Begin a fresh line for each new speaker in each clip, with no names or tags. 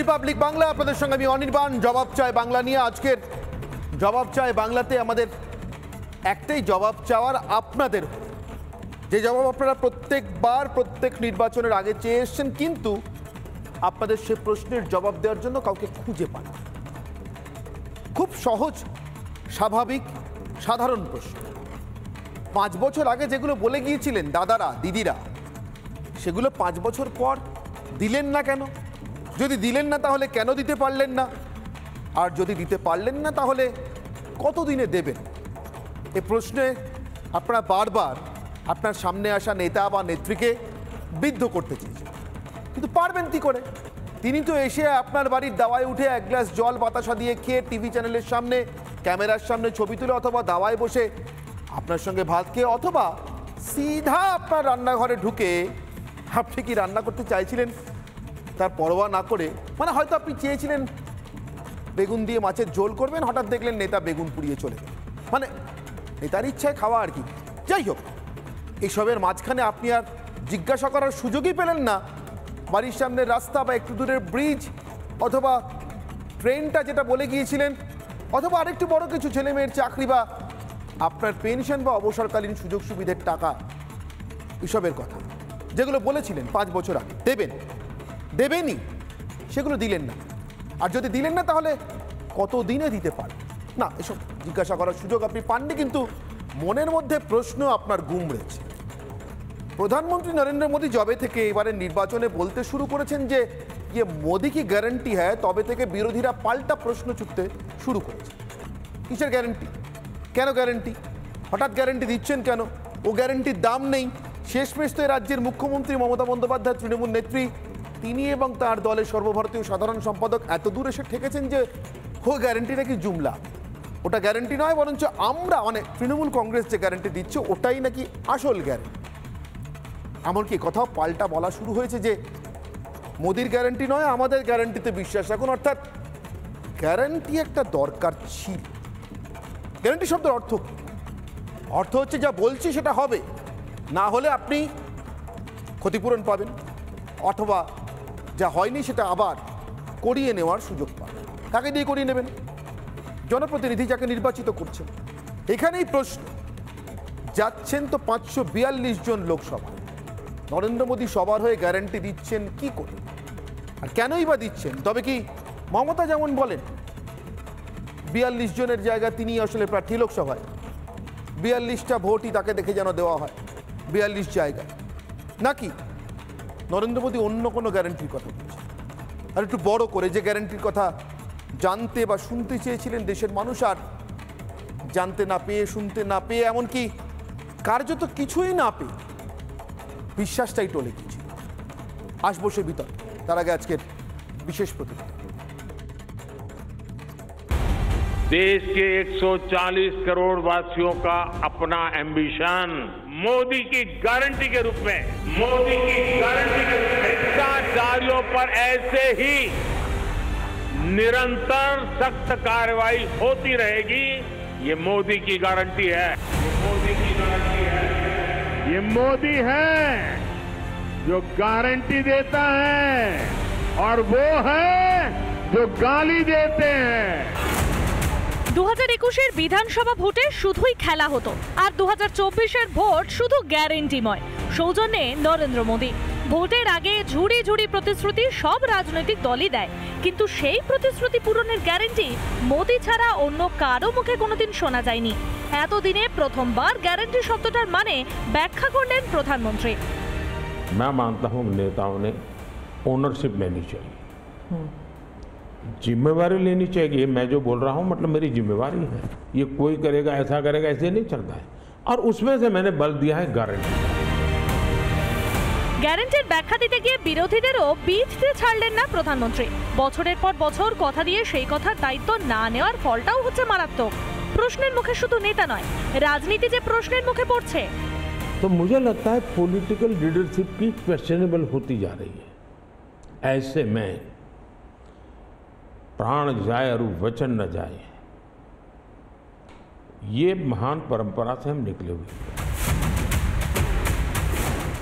Republic Bangla, আপনাদের সঙ্গে আমি অনির্বাণ। জবাব চাই বাংলা নিয়ে আজকের জবাব চাই বাংলাতে আমাদের একটাই জবাব চাওয়ার, আপনাদের যে জবাব আপনারা প্রত্যেকবার প্রত্যেক নির্বাচনের আগে চেয়ে এসছেন, কিন্তু আপনাদের সে প্রশ্নের জবাব দেওয়ার জন্য কাউকে খুঁজে পান। খুব সহজ, স্বাভাবিক, সাধারণ প্রশ্ন। 5 বছর আগে যেগুলো বলে গিয়েছিলেন দাদারা দিদিরা, সেগুলো 5 বছর পর দিলেন না কেন? যদি দিলেন না তাহলে কেন দিতে পারলেন না? আর যদি দিতে পারলেন না তাহলে কতদিনে দেবেন? এ প্রশ্নে আপনারা বারবার আপনার সামনে আসা নেতা বা নেত্রীকে বিদ্ধ করতে চেয়েছেন, কিন্তু পারবেন কি করে? তিনি তো এসে আপনার বাড়ির দাওয়ায় উঠে এক গ্লাস জল বাতাসা দিয়ে খেয়ে টিভি চ্যানেলের সামনে ক্যামেরার সামনে ছবি তুলে অথবা দাওয়ায় বসে আপনার সঙ্গে ভাত খেয়ে অথবা সিধা আপনার রান্নাঘরে ঢুকে আপনি কি রান্না করতে চাইছিলেন তার পরোয়া না করে, মানে হয়তো আপনি চেয়েছিলেন বেগুন দিয়ে মাছের ঝোল করবেন, হঠাৎ দেখলেন নেতা বেগুন পুড়িয়ে চলে গেল, মানে নেতার ইচ্ছায় খাওয়া আর কি। যাই হোক, এইসবের মাঝখানে আপনি আর জিজ্ঞাসা করার সুযোগই পেলেন না বাড়ির সামনের রাস্তা বা একটু দূরের ব্রিজ অথবা ট্রেনটা যেটা বলে গিয়েছিলেন, অথবা আরেকটু বড় কিছু ছেলে মেয়ের চাকরি বা আপনার পেনশন বা অবসরকালীন সুযোগ সুবিধের টাকা, এসবের কথা যেগুলো বলেছিলেন 5 বছর আগে দেবেন, দেবেনই, সেগুলো দিলেন না। আর যদি দিলেন না তাহলে কত দিনে দিতে পারেন না, এসব জিজ্ঞাসা করার সুযোগ আপনি পাননি, কিন্তু মনের মধ্যে প্রশ্ন আপনার গুমড়েছে। প্রধানমন্ত্রী নরেন্দ্র মোদী জবে থেকে এবারের নির্বাচনে বলতে শুরু করেছেন যে ये मोदी की গ্যারান্টি है, তবে থেকে বিরোধীরা পাল্টা প্রশ্ন ছুটতে শুরু করেছে। কিসের গ্যারান্টি? কেন গ্যারান্টি? হঠাৎ গ্যারান্টি দিচ্ছেন কেন? ও গ্যারান্টির দাম নেই। শেষমেশ তো রাজ্যের মুখ্যমন্ত্রী মমতা বন্দ্যোপাধ্যায়, তৃণমূল নেত্রী, তিনি এবং তার দলের সর্বভারতীয় সাধারণ সম্পাদক এত দূর এসে ঠেকেছেন যে ও গ্যারান্টি নাকি জুমলা, ওটা গ্যারান্টি নয়, বরঞ্চ আমরা মানে তৃণমূল কংগ্রেস যে গ্যারান্টি দিচ্ছে ওটাই নাকি আসল গ্যারান্টি। এমনকি কথাও পাল্টা বলা শুরু হয়েছে যে মোদির গ্যারান্টি নয়, আমাদের গ্যারান্টিতে বিশ্বাস রাখুন। অর্থাৎ গ্যারান্টি একটা দরকার ছিল। গ্যারান্টি শব্দের অর্থ কি? অর্থ হচ্ছে যা বলছি সেটা হবে, না হলে আপনি ক্ষতিপূরণ পাবেন, অথবা যা হয়নি সেটা আবার করিয়ে নেওয়ার সুযোগ পাবেন। কাকে দিয়ে করিয়ে নেবেন? জনপ্রতিনিধি যাকে নির্বাচিত করছেন। এখানেই প্রশ্ন, যাচ্ছেন তো 542 জন লোকসভা, নরেন্দ্র মোদী সবার হয়ে গ্যারান্টি দিচ্ছেন কি করে, আর কেনই বা দিচ্ছেন? তবে কি মমতা যেমন বলেন 42 জনের জায়গায় তিনি আসলে প্রার্থী লোকসভায়, 42টা ভোটই তাকে দেখে যেন দেওয়া হয় 42 জায়গায়, নাকি নরেন্দ্র মোদী অন্য কোনো গ্যারান্টির কথা বলছেন? আর একটু বড় করে যে গ্যারান্টির কথা জানতে বা শুনতে চেয়েছিলেন দেশের মানুষ, আর জানতে না পেয়ে, শুনতে না পেয়ে, এমনকি কার্যত কিছুই না পেয়ে বিশ্বাসটাই টলে গিয়েছিল। আসবো সে বিতর্ক, তার আগে আজকের বিশেষ প্রতিবেদন।
देश के 140 करोड़ वासियों का अपना एम्बिशन मोदी की गारंटी के रूप में, मोदी की गारंटी के रूप में भ्रष्टाचारियों पर ऐसे ही निरंतर सख्त कार्रवाई होती रहेगी। ये मोदी की गारंटी है, ये मोदी की गारंटी है। ये मोदी है जो गारंटी देता है और वो है जो गाली देते हैं।
2021-এর বিধানসভা ভোটে শুধুই খেলা হতো, আর 2024-এর ভোট শুধু গ্যারেন্টিময়। সৌজন্যে নরেন্দ্র মোদী। ভোটের আগে ঝুড়ি ঝুড়ি প্রতিশ্রুতি সব রাজনৈতিক দলই দেয়, কিন্তু সেই প্রতিশ্রুতি পূরণের গ্যারেন্টি মোদী ছাড়া অন্য কারো মুখে কোনোদিন শোনা যায়নি। এতদিনে প্রথমবার গ্যারেন্টি শব্দটার মানে ব্যাখ্যা করলেন প্রধানমন্ত্রী।
मैं मानता हूं नेताओं ने ओनरशिप लेनी चाहिए, जिम्मेवारी लेनी चाहिए। मैं जो बोल रहा हूं मतलब मेरी जिम्मेवारी है, ये कोई करेगा ऐसा करेगा ऐसे नहीं चलता है। और उसमें से मैंने बल दिया है गारंटी।
গ্যারেন্টির ব্যাখ্যা দিতে গিয়ে বিরোধীদেরও বিঁধতে ছাড়লেন না প্রধানমন্ত্রী। বছরের পর বছর কথা দিয়ে সেই কথার দায়িত্ব না নেওয়ার ফলটাও হচ্ছে মারাত্মক। প্রশ্নের মুখে শুধু নেতা নয়, রাজনীতি যে প্রশ্নের মুখে পড়ছে।
तो मुझे लगता है पॉलिटिकल लीडरशिप की क्वेश्चनेबल होती जा रही है। ऐसे में प्राण जाए और वचन न जाए, ये महान परंपरा से हम निकले हुए हैं।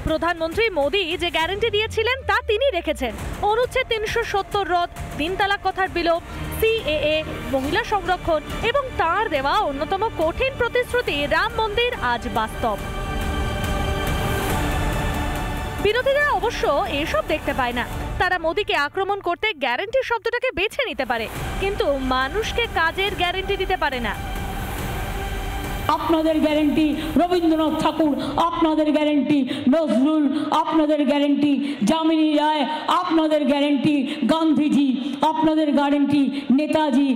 প্রধানমন্ত্রী মোদী যে গ্যারান্টি দিয়েছিলেন তা তিনি রেখেছেন। অনুচ্ছেদ 370 রদ, তিন তালাক কথার বিলোপ, সিএএ, মহিলা সংরক্ষণ এবং তার দেওয়া অন্যতম কঠিন প্রতিশ্রুতি রাম মন্দির আজ বাস্তব। বিরোধীরা অবশ্য এসব দেখতে পায় না। তারা মোদীকে আক্রমণ করতে গ্যারান্টি শব্দটাকে বেছে নিতে পারে, কিন্তু মানুষকে কাজের গ্যারান্টি দিতে পারে না।
আপনাদের গ্যারেন্টি রবীন্দ্রনাথ ঠাকুর, আপনাদের গ্যারেন্টি নজরুল, আপনাদের গ্যারেন্টি যামিনী রায়, আপনাদের গ্যারেন্টি গান্ধীজি, আপনাদের গ্যারেন্টি নেতাজি।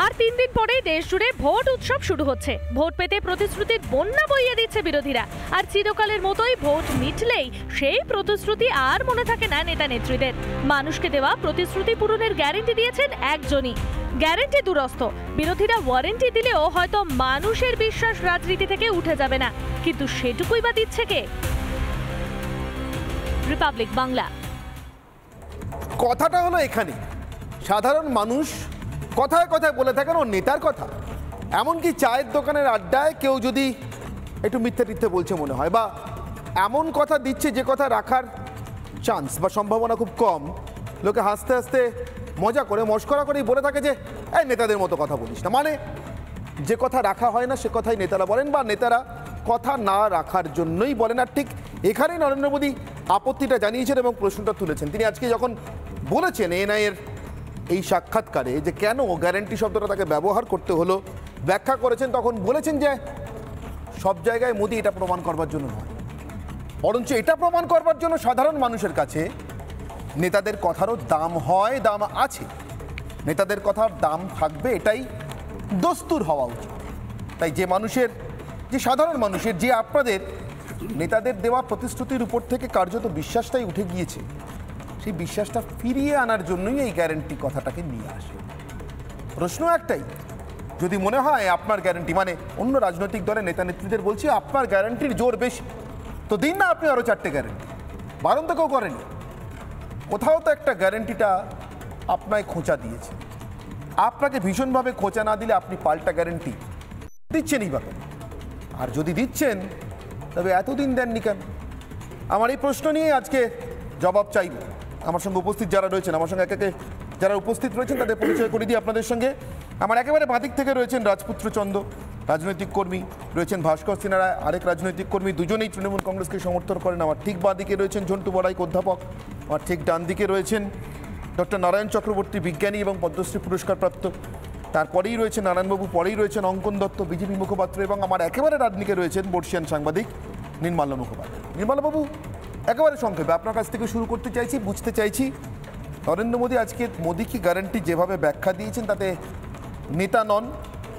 আর 3 দিন পরেই দেশ জুড়ে ভোট উৎসব শুরু হচ্ছে। ভোট পেতে প্রতিশ্রুতির বন্যা বইয়ে দিচ্ছে বিরোধীরা। আর চিরকালের মতোই ভোট মিটলেই সেই প্রতিশ্রুতি আর মনে থাকে না নেতা নেত্রীদের। মানুষকে দেওয়া প্রতিশ্রুতি পূরণের গ্যারেন্টি দিয়েছেন একজনই। গ্যারেন্টি দুরস্ত। বিরোধীরা ওয়ারেন্টি দিলেও হয়তো মানুষের বিশ্বাস রাজনীতি থেকে উঠে যাবে না, কিন্তু সেটুকুই বা দিচ্ছে কে? রিপাবলিক বাংলা।
কথাটা হলো এখানে, সাধারণ মানুষ কথায় কথায় বলে থাকেন ও নেতার কথা। এমনকি চায়ের দোকানের আড্ডায় কেউ যদি একটু মিথ্যে টিথ্যে বলছে মনে হয়, বা এমন কথা দিচ্ছে যে কথা রাখার চান্স বা সম্ভাবনা খুব কম, লোকে হাসতে হাসতে মজা করে মস্করা করেই বলে থাকে যে এই নেতাদের মতো কথা বলিস না। মানে যে কথা রাখা হয় না সে কথাই নেতারা বলেন, বা নেতারা কথা না রাখার জন্যই বলেন। আর ঠিক এখানেই নরেন্দ্র মোদী আপত্তিটা জানিয়েছেন এবং প্রশ্নটা তুলেছেন। তিনি আজকে যখন বলেছেন এনআইএর এই সাক্ষাৎকারে যে কেন গ্যারান্টি শব্দটা তাকে ব্যবহার করতে হলো, ব্যাখ্যা করেছেন, তখন বলেছেন যে সব জায়গায় মোদী এটা প্রমাণ করবার জন্য নয়, বরঞ্চ এটা প্রমাণ করবার জন্য সাধারণ মানুষের কাছে নেতাদের কথারও দাম হয়, দাম আছে, নেতাদের কথার দাম থাকবে, এটাই দস্তুর হওয়া উচিত। তাই যে মানুষের, যে সাধারণ মানুষের, যে আপনাদের নেতাদের দেওয়া প্রতিশ্রুতির উপর থেকে কার্যত বিশ্বাসটাই উঠে গিয়েছে, সেই বিশ্বাসটা ফিরিয়ে আনার জন্যই এই গ্যারান্টি কথাটাকে নিয়ে আসে। প্রশ্ন একটাই, যদি মনে হয় আপনার গ্যারান্টি, মানে অন্য রাজনৈতিক দলের নেতা নেত্রীদের বলছি আপনার গ্যারান্টির জোর বেশি, তো দিন না আপনি আরও 4টে গ্যারান্টি। বারণ তো কেউ করেনি, কোথাও তো একটা গ্যারান্টিটা আপনায় খোঁচা দিয়েছে। আপনাকে ভীষণভাবে খোঁচা না দিলে আপনি পাল্টা গ্যারান্টি দিচ্ছেনই বা কেন? আর যদি দিচ্ছেন তবে এতদিন দেননি কেন? আমার এই প্রশ্ন নিয়ে আজকে জবাব চাইব। আমার সঙ্গে উপস্থিত যারা রয়েছেন, আমার সঙ্গে একে যারা উপস্থিত রয়েছেন তাদের পরিচয় করে দিই আপনাদের সঙ্গে। আমার একেবারে বাঁদিক থেকে রয়েছেন রাজপুত্র চন্দ, রাজনৈতিক কর্মী, রয়েছেন ভাস্কর সিনহা রায়, আরেক রাজনৈতিক কর্মী, দুজনেই তৃণমূল কংগ্রেসকে সমর্থন করেন। আমার ঠিক বাঁদিকে রয়েছেন ঝন্টু বড়াইক, অধ্যাপক। আমার ঠিক ডান দিকে রয়েছেন ডক্টর নারায়ণ চক্রবর্তী, বিজ্ঞানী এবং পদ্মশ্রী পুরস্কারপ্রাপ্ত। তারপরেই রয়েছেন নারায়ণবাবু, পরেই রয়েছেন অঙ্কন দত্ত, বিজেপি মুখপাত্র, এবং আমার একেবারে ডানদিকে রয়েছেন বর্ষিয়ান সাংবাদিক নির্মাল্য মুখোপাধ্যায়। নির্মাল্যবাবু, একেবারে সংক্ষেপে আপনার কাছ থেকে শুরু করতে চাইছি, বুঝতে চাইছি নরেন্দ্র মোদী আজকে মোদী কি গ্যারান্টি যেভাবে ব্যাখ্যা দিয়েছেন তাতে নেতা নন,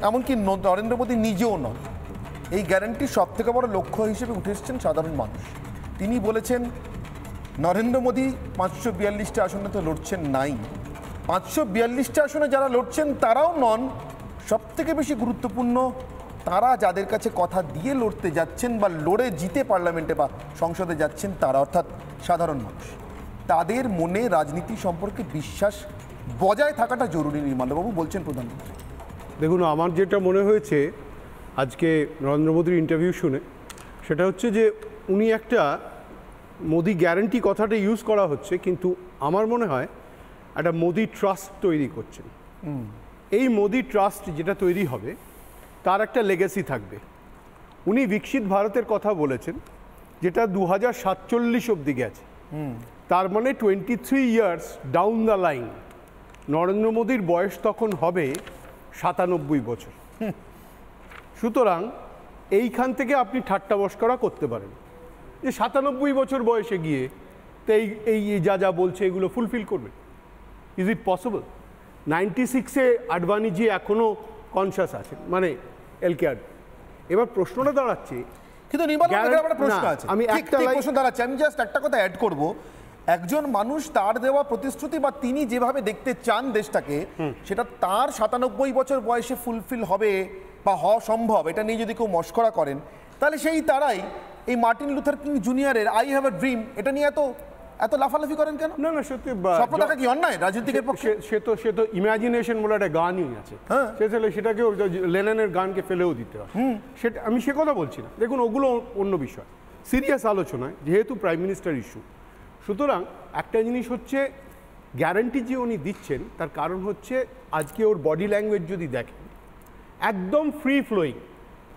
এমনকি নরেন্দ্র মোদী নিজেও নন। এই গ্যারান্টির সব থেকে বড় লক্ষ্য হিসেবে উঠে এসেছেন সাধারণ মানুষ। তিনি বলেছেন নরেন্দ্র মোদী 542টা আসনে তো লড়ছেন নাই, 542টা আসনে যারা লড়ছেন তারাও নন। সব থেকে বেশি গুরুত্বপূর্ণ, তারা যাদের কাছে কথা দিয়ে লড়তে যাচ্ছেন বা লড়ে জিতে পার্লামেন্টে বা সংসদে যাচ্ছেন তারা, অর্থাৎ সাধারণ মানুষ, তাদের মনে রাজনীতি সম্পর্কে বিশ্বাস বজায় থাকাটা জরুরি। নির্মলবাবু বলছেন প্রধানমন্ত্রী।
দেখুন, আমার যেটা মনে হয়েছে আজকে নরেন্দ্র মোদীর ইন্টারভিউ শুনে, সেটা হচ্ছে যে উনি একটা মোদি গ্যারান্টি কথাটা ইউজ করা হচ্ছে, কিন্তু আমার মনে হয় একটা মোদি ট্রাস্ট তৈরি করছেন। এই মোদি ট্রাস্ট যেটা তৈরি হবে তার একটা লেগেসি থাকবে। উনি বিকশিত ভারতের কথা বলেছেন, যেটা 2047 অবধি গেছে। তার মানে 23 years down the line Narendra মোদীর বয়স তখন হবে 97 বছর। সুতরাং এইখান থেকে আপনি ঠাট্টা মশকরা করতে পারেন যে 97 বছর বয়সে গিয়ে তো এই যা যা বলছে এগুলো ফুলফিল করবে। Is it possible? 96-এ আডবাণীজি এখনও কনসাস আছেন, মানে এলকেআর। এবার প্রশ্নটা দাঁড়াচ্ছে,
কিন্তু প্রশ্ন আছে, আমি একটা প্রশ্ন দাঁড়াচ্ছে, আমি জাস্ট একটা কথা অ্যাড করব। একজন মানুষ তার দেওয়া প্রতিশ্রুতি বা তিনি যেভাবে দেখতে চান দেশটাকে, সেটা তার 97 বছর বয়সে ফুলফিল হবে বা হওয়া সম্ভব, এটা নিয়ে যদি কেউ মশকরা করেন তাহলে সেই তারাই এই মার্টিন লুথার কিং জুনিয়রের আই হ্যাভ আ ড্রিম এটা নিয়ে এত লাফালাফি করেন কেন?
না না, সত্যি
স্বপ্ন দেখা কি অন্যায় রাজনীতিকের পক্ষে?
সে তো ইমাজিনেশন বলে একটা গানই আছে, সেটাকেও লেনিনের গানকে ফেলেও দিতে হয়। সেটা আমি সে কথা বলছি না। দেখুন, ওগুলো অন্য বিষয়, সিরিয়াস আলোচনায়, যেহেতু প্রাইম মিনিস্টার ইস্যু। সুতরাং একটা জিনিস হচ্ছে গ্যারান্টি যে উনি দিচ্ছেন তার কারণ হচ্ছে আজকে ওর বডি ল্যাঙ্গুয়েজ যদি দেখেন একদম ফ্রি ফ্লোয়িং,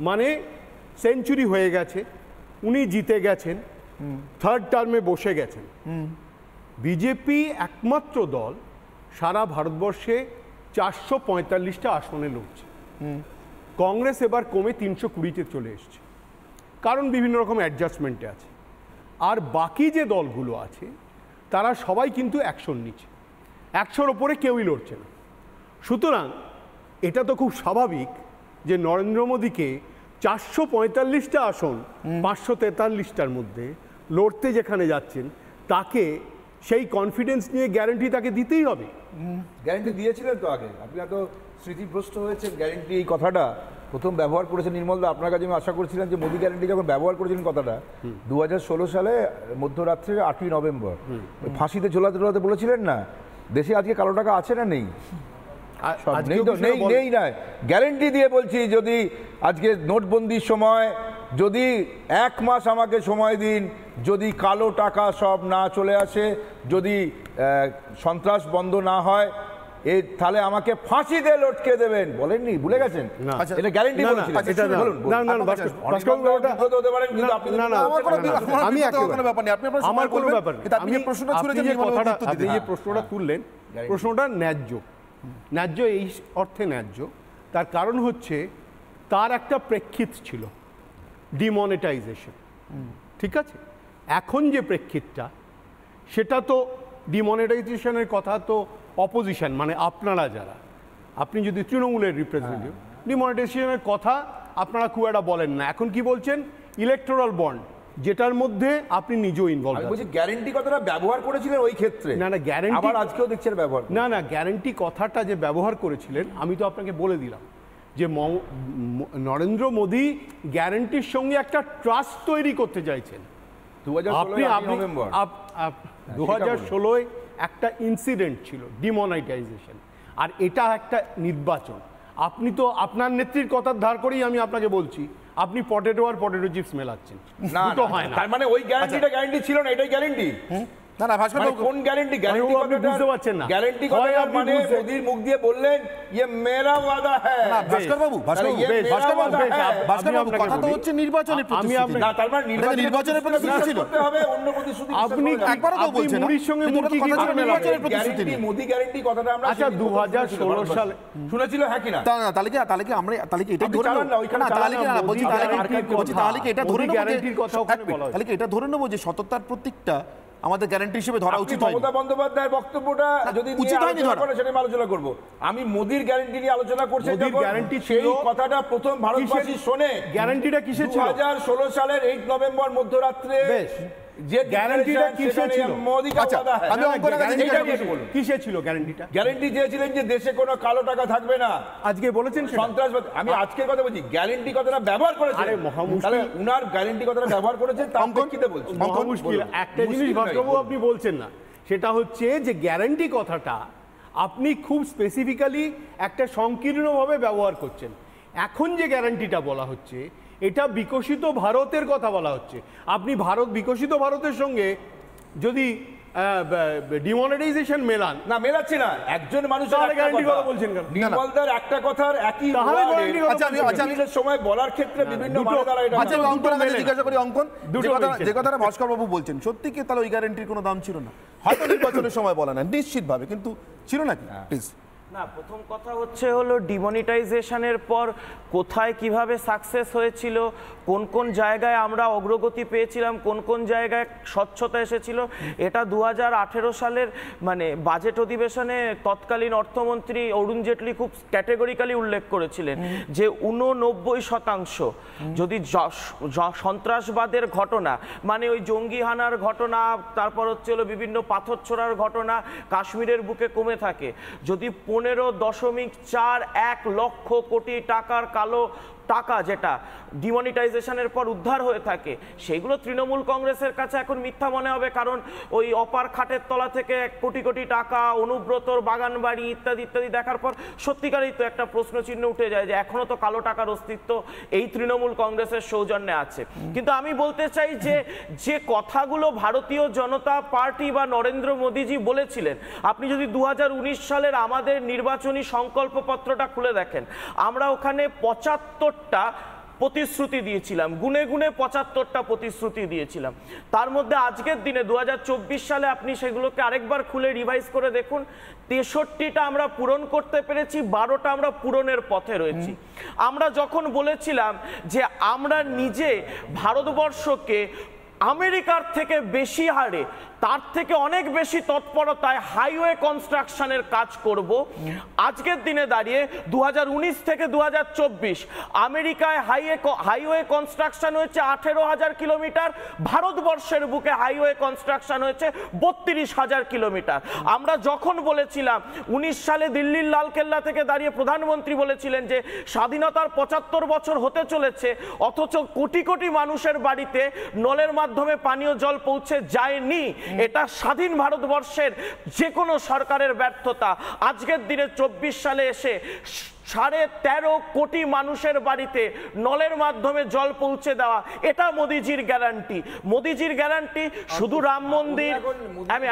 মানে সেঞ্চুরি হয়ে গেছে, উনি জিতে গেছেন, থার্ড টার্মে বসে গেছেন। বিজেপি একমাত্র দল সারা ভারতবর্ষে 445টা আসনে লড়ছে। কংগ্রেস এবার কমে 320-তে চলে এসছে, কারণ বিভিন্ন রকম অ্যাডজাস্টমেন্টে আছে। আর বাকি যে দলগুলো আছে তারা সবাই কিন্তু 100-র নিচে, 100-র ওপরে কেউই লড়ছে না। সুতরাং এটা তো খুব স্বাভাবিক যে নরেন্দ্র মোদীকে 445টা আসন 543টার মধ্যে লড়তে যেখানে যাচ্ছেন, তাকে সেই কনফিডেন্স নিয়ে গ্যারান্টি তাকে দিতেই হবে।
গ্যারান্টি দিয়েছিলেন তো আগে, আপনি এত স্মৃতিভ্রষ্ট হয়েছে। গ্যারান্টি এই কথাটা প্রথম ব্যবহার করেছেন নির্মলদা, আপনার কাছে আমি আশা করছিলাম যে মোদি গ্যারান্টি যখন ব্যবহার করেছিলেন কথাটা 2016 সালে মধ্যরাত্রে 8ই নভেম্বর ফাঁসিতে ঝোলাতে বলেছিলেন না, দেশে আজকে কালো টাকা আছে না নেই? নেই না, গ্যারান্টি দিয়ে বলছি যদি আজকে নোটবন্দির সময় যদি 1 মাস আমাকে সময় দিন, যদি কালো টাকা সব না চলে আসে, যদি সন্ত্রাস বন্ধ না হয়, তাহলে আমাকে ফাঁসিতে লটকে দেবেন। বলেননি, ভুলে গেছেন? এটা গ্যারান্টি বলছিলেন।
আপনি যে প্রশ্নটা তুললেন, প্রশ্নটা ন্যায্য এই অর্থে ন্যায্য। তার কারণ হচ্ছে তার একটা প্রেক্ষিত ছিল ডিমনিটাইজেশন, ঠিক আছে? এখন যে প্রেক্ষিতটা সেটা তো ডিমনিটাইজেশনের কথা তো অপোজিশন, মানে আপনারা যারা, আপনি যদি তৃণমূলের রিপ্রেজেন্টেটিভ, ডিমনিটাইজেশনের কথা আপনারা খুব একটা বলেন না। এখন কি বলছেন? ইলেকটোরাল বন্ড, যেটার মধ্যে আপনি নিজেও ইনভলভ।
আমি বলছি গ্যারান্টি কথাটা ব্যবহার করেছিলেন ওই ক্ষেত্রে।
না গ্যারান্টি
আবার আজকেও দেখছেন ব্যবহার।
না গ্যারান্টি কথাটা যে ব্যবহার করেছিলেন আমি তো আপনাকে বলে দিলাম যে নরেন্দ্র মোদী গ্যারান্টির সঙ্গে একটা ট্রাস্ট তৈরি করতে চাইছেন। 2016 একটা ইনসিডেন্ট ছিল ডিমনিটাইজেশন, আর এটা একটা নির্বাচন। আপনি তো আপনার নেত্রীর কথার ধার করেই আমি আপনাকে বলছি, আপনি পটেটো আর পটেটো চিপস মেলাচ্ছেন।
না হয় না, তার মানে ওই গ্যারান্টিটা গ্যারান্টি ছিল না, এটাই গ্যারান্টি।
না ভাস্কর বাবু,
কোন গ্যারান্টি? গ্যারান্টি
আপনি বুঝতে পারছেন না।
গ্যারান্টি কথা মানে মোদির মুখ দিয়ে বললেন ये मेरा वादा है।
ভাস্কর বাবু কথা তো হচ্ছে নির্বাচনের প্রতিশ্রুতি।
না, তার মানে
নির্বাচনের প্রতিশ্রুতি ছিল,
করতে হবে অন্য প্রতিশ্রুতি।
আপনি একবারও তো বলছেন মুড়ির সঙ্গে মুড়কি কি করে
নির্বাচনের প্রতিশ্রুতি নেই?
মোদি গ্যারান্টি কথাটা আমরা
আচ্ছা 2016 সালে
শুনেছিল, হ্যাঁ কিনা?
তাহলে কি আমরা এটা ধরে নেব? না তাহলে কি তাহলে কি এটা ধরে নেব
গ্যারান্টির কথা ওখানে বলা হয়?
তাহলে কি এটা ধরে নেব যে সততার প্রতীকটা আমাদের গ্যারান্টি হিসেবে ধরা উচিত হয়?
মমতা বন্দ্যোপাধ্যায়ের বক্তব্যটা যদি
উচিত হয়নি ধরা,
সেটা আলোচনা করব। আমি মোদির গ্যারান্টি নিয়ে আলোচনা করছি।
মোদির গ্যারান্টি
সেই কথাটা প্রথম ভারতবাসী শোনে।
গ্যারান্টিটা কিসের ছিল?
2016 সালের 8 নভেম্বর মধ্যরাত্রে যে
গ্যারান্টিটা কিসের ছিল?
মোদি কা ওয়াদা है।
আমি অঙ্কনের কাছে জিজ্ঞাসা করছি,
কিসের ছিল গ্যারান্টিটা?
গ্যারান্টি দিয়েছিলেন যে দেশে কোনো কালো টাকা থাকবে না।
আজকে বলেছেন
সন্ত্রাসবাদ। আমি আজকের কথা বলছি, গ্যারান্টি কথাটা ব্যবহার করেছেন।
আরে মহামুশকিল।
তাহলে উনার গ্যারান্টি কথাটা ব্যবহার করেছেন, তার প্রেক্ষিতে বলছি।
মহামুশকিল একটা জিনিস ভাস্করবাবু আপনি বলছেন না, সেটা হচ্ছে যে গ্যারান্টি কথাটা আপনি খুব স্পেসিফিক্যালি একটা সংকীর্ণভাবে ব্যবহার করছেন। এখন যে গ্যারান্টিটা বলা হচ্ছে এটা বিকশিত ভারতের কথা বলা হচ্ছে। আপনি বিকশিত ভারতের সঙ্গে যদি ডিমনিটাইজেশন মেলান,
না মেলাচ্ছি না, একজন মানুষের
তাহলে গ্যারান্টি কথা বলছেন কেন?
নির্মলদার একটা কথার একই বিভিন্ন সময় বলার ক্ষেত্রে বিভিন্ন মানে দ্বারা এটা।
আচ্ছা অঙ্কনের কাছে জিজ্ঞাসা করি, অঙ্কন যে কথাটা ভাস্কর বাবু বলছেন, সত্যি কি তাহলে ওই গ্যারান্টির কোনো দাম ছিল না? হয়তো নির্বাচনের সময় বলা না নিশ্চিতভাবে, কিন্তু ছিল নাকি? প্লিজ।
না, প্রথম কথা হলো ডিমনিটাইজেশনের পর কোথায় কিভাবে সাকসেস হয়েছিল, কোন কোন জায়গায় আমরা অগ্রগতি পেয়েছিলাম, কোন কোন জায়গায় স্বচ্ছতা এসেছিল, এটা 2018 সালের মানে বাজেট অধিবেশনে তৎকালীন অর্থমন্ত্রী অরুণ জেটলি খুব ক্যাটেগরিক্যালি উল্লেখ করেছিলেন যে 89% যদি সন্ত্রাসবাদের ঘটনা, মানে ওই জঙ্গি হানার ঘটনা, তারপর বিভিন্ন পাথর ছোড়ার ঘটনা কাশ্মীরের বুকে কমে থাকে, যদি 15.41 লক্ষ কোটি টাকার কালো টাকা যেটা ডিমনিটাইজেশনের পর উদ্ধার হয়ে থাকে সেগুলো তৃণমূল কংগ্রেসের কাছে এখন মিথ্যা মনে হবে, কারণ ওই অপার খাটের তলা থেকে কোটি কোটি টাকা, অনুব্রতর বাগান বাড়ি ইত্যাদি ইত্যাদি দেখার পর সত্যিকারই তো একটা প্রশ্ন চিহ্ন উঠে যায় যে এখনো তো কালো টাকার অস্তিত্ব এই তৃণমূল কংগ্রেসের সৌজন্যে আছে। কিন্তু আমি বলতে চাই যে যে কথাগুলো ভারতীয় জনতা পার্টি বা নরেন্দ্র মোদীজি বলেছিলেন, আপনি যদি 2019 সালের আমাদের নির্বাচনী সংকল্পপত্রটা খুলে দেখেন, আমরা ওখানে 75টা প্রতিশ্রুতি দিয়েছিলাম, গুনে গুনে 75টা প্রতিশ্রুতি দিয়েছিলাম। তার মধ্যে আজকের দিনে 2024 সালে আপনি সেগুলোকে আরেকবার খুলে রিভাইজ করে দেখুন, 63টা আমরা পূরণ করতে পেরেছি, 12টা আমরা পূরণের পথে রয়েছি। আমরা যখন বলেছিলাম যে আমরা নিজে ভারতবর্ষকে আমেরিকার থেকে বেশি হারে, তার থেকে অনেক বেশি তৎপরতায় হাইওয়ে কনস্ট্রাকশনের কাজ করব, আজকের দিনে দাঁড়িয়ে 2019 থেকে 2024 আমেরিকায় হাইওয়ে কনস্ট্রাকশন হয়েছে 18,000 কিলোমিটার, ভারতবর্ষের বুকে হাইওয়ে কনস্ট্রাকশন হয়েছে 32,000 কিলোমিটার। আমরা যখন বলেছিলাম 19 সালে দিল্লির লালকেল্লা থেকে দাঁড়িয়ে প্রধানমন্ত্রী বলেছিলেন যে স্বাধীনতার 75 বছর হতে চলেছে, অথচ কোটি কোটি মানুষের বাড়িতে নলের মাধ্যমে পানীয় জল পৌঁছে যায়নি, এটা স্বাধীন ভারতবর্ষের যে কোনো সরকারের ব্যর্থতা। আজকের দিনে 24 সালে এসে 13.5 কোটি মানুষের বাড়িতে নলের মাধ্যমে জল পৌঁছে দেওয়া, এটা মোদিজির গ্যারান্টি। মোদিজির গ্যারান্টি শুধু রাম মন্দির, আমি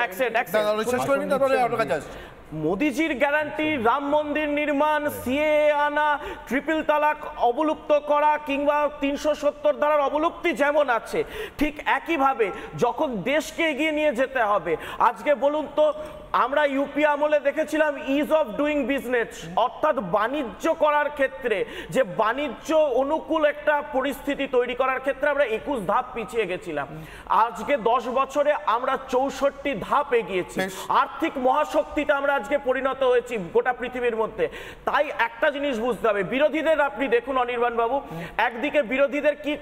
মোদিজির গ্যারান্টি রাম মন্দির নির্মাণ, সিএএ আনা, ট্রিপল তালাক অবলুপ্ত করা কিংবা 370 ধারার অবলুপ্তি যেমন আছে, ঠিক একইভাবে যখন দেশকে এগিয়ে নিয়ে যেতে হবে, আজকে বলুন তো আমরা ইউপি আমলে দেখেছিলাম ইজ অফ ডুইং বিজনেস, অর্থাৎ বাণিজ্য করার ক্ষেত্রে যে বাণিজ্য অনুকূল একটা পরিস্থিতি তৈরি করার ক্ষেত্রে আমরা 21 ধাপ পিছিয়ে গেছিলাম। আজকে 10 বছরে আমরা 64 ধাপ এগিয়েছি, আর্থিক মহাশক্তিতে আমরা আজকে পরিণত হয়েছি গোটা পৃথিবীর মধ্যে। তাই একটা জিনিস বুঝতে হবে, বিরোধীদের আপনি দেখুন অনির্বাণ বাবু, একদিকে বিরোধীদের কি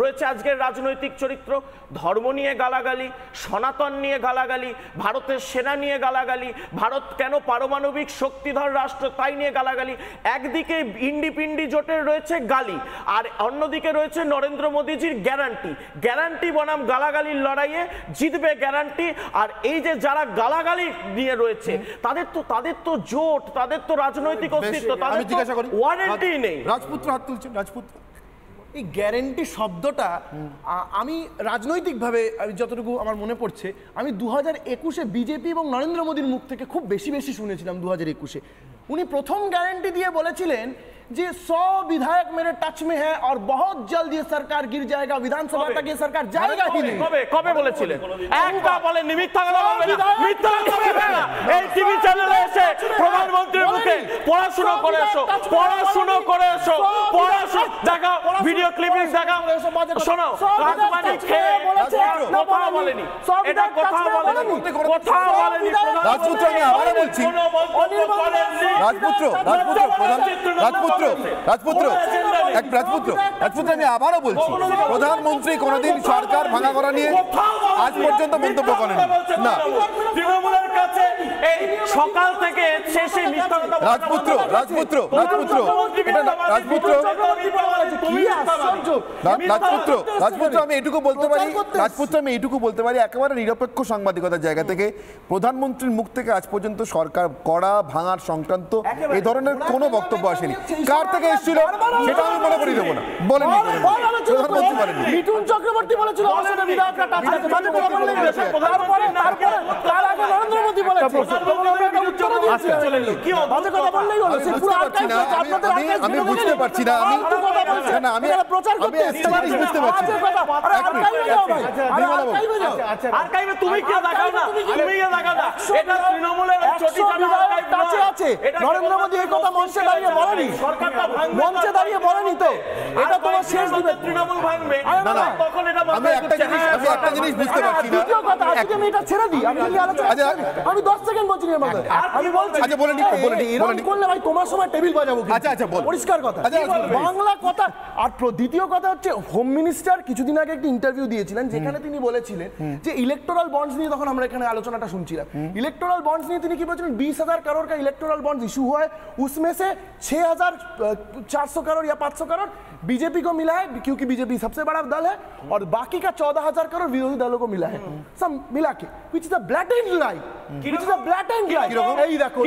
রয়েছে আজকের রাজনৈতিক চরিত্র, ধর্ম নিয়ে গালাগালি, সনাতন নিয়ে গালাগালি, ভারতের সেনা নিয়ে গালাগালি, ভারত কেন পারমাণবিক শক্তিধর রাষ্ট্র তাই নিয়ে গালাগালি। একদিকে ইন্ডিপিন্ডি জোটের রয়েছে গালি, আর অন্যদিকে রয়েছে নরেন্দ্র মোদীজির গ্যারান্টি। গ্যারান্টি বনাম গালাগালির লড়াইয়ে জিতবে গ্যারান্টি। আর এই যে যারা গালাগালি নিয়ে রয়েছে তাদের তো জোট, তাদের তো রাজনৈতিক অস্তিত্ব, তাদের ওয়ারেন্টি নেই।
রাজপুত্র হাত তুলছেন, রাজপুত্র।
এই গ্যারেন্টি শব্দটা আমি রাজনৈতিকভাবে যতটুকু আমার মনে পড়ছে, আমি 2021-এ বিজেপি এবং নরেন্দ্র মোদীর মুখ থেকে খুব বেশি শুনেছিলাম। 2021-এ উনি প্রথম গ্যারেন্টি দিয়ে বলেছিলেন যে 100 विधायक मेरे टच में है और बहुत जल्द ये सरकार गिर जाएगा, विधानसभा तक ये सरकार जाएगा ही नहीं।
কবে বলেছিলেন? একটা বলে মিথ্যা কথা বলবেন না, মিথ্যা কথা বলবেন না। এই টিভি চ্যানেলে এসে প্রধানমন্ত্রীর মুখে পড়াশোনা করে এসো, পড়াশোনা করে এসো, পড়াশোনা দেখাও, ভিডিও ক্লিপিং দেখাও, শোনো রাজবাড়ি খেয়ে কথা বলেনি, এটা কথা বলেনি, কথা বলেনি।
রাজপুত্র, আমি আবারও বলছি, রাজপুত্র আমি আবারও বলছি, প্রধানমন্ত্রী কোনোদিন সরকার ভাঙা করা নিয়ে আজ পর্যন্ত মন্তব্য করেন না।
তৃণমূলের কাছে এই সকাল থেকে শেষে মিথ্যা কথা।
রাজপুত্র আমি এটুকু বলতে পারি একেবারে নিরপেক্ষ সাংবাদিকতার জায়গা থেকে, প্রধানমন্ত্রীর মুখ থেকে আজ পর্যন্ত সরকার করা ভাঙার সংক্রান্ত এই ধরনের কোনো বক্তব্য আসেনি। কার থেকে এসেছিল সেটা আমি মনে করি দেবো না, বলেনি প্রধানমন্ত্রী বলেনি।
মিঠুন চক্রবর্তী বলেছিল নরেন্দ্র মোদী
আমি বুঝতে পারছি না, আমি বুঝতে পারছি
তুমি কি দেখাও না, এটা তৃণমূলের
নরেন্দ্র মোদী এই কথা মঞ্চে দাঁড়িয়ে বলেনি, মঞ্চে দাঁড়িয়ে বলেনি তো এটা তোমার শেষ দিবে
তৃণমূল ভাঙবে।
আমি একটা জিনিস বুঝতে পারছি না,
আজকে আমি এটা ছেড়ে দিই, আমি 10 সেকেন্ড বলছি এর মধ্যে, আমি বলছি
আচ্ছা বলেনি
এরকম করলে ভাই তোমার সময় টেবিল বাজাবো।
আচ্ছা বল,
পরিষ্কার কথা, বাংলা কথা। আর দ্বিতীয় কথা হচ্ছে, হোম মিনিস্টার কিছুদিন আগে একটা ইন্টারভিউ দিয়েছিলেন যেখানে তিনি বলেছিলেন যে ইলেকটোরাল বন্ডস নিয়ে, তখন আমরা এখানে আলোচনাটা শুনছিলাম, ইলেকটোরাল বন্ডস নিয়ে তিনি কি বলছিলেন, 20,000 करोड़ का इलेक्टोरल इलेक्टोरल बॉन्ड्स इशू हुआ है, उसमें से 6,400 करोड़ या 500 करोड़ बीजेपी को मिला है, क्योंकि बीजेपी सबसे बड़ा दल है, और बाकी का 14,000 करोड़ विरोधी दलों को मिला है, सब मिला के, which is a blatant lie, which is a blatant lie। এই দেখো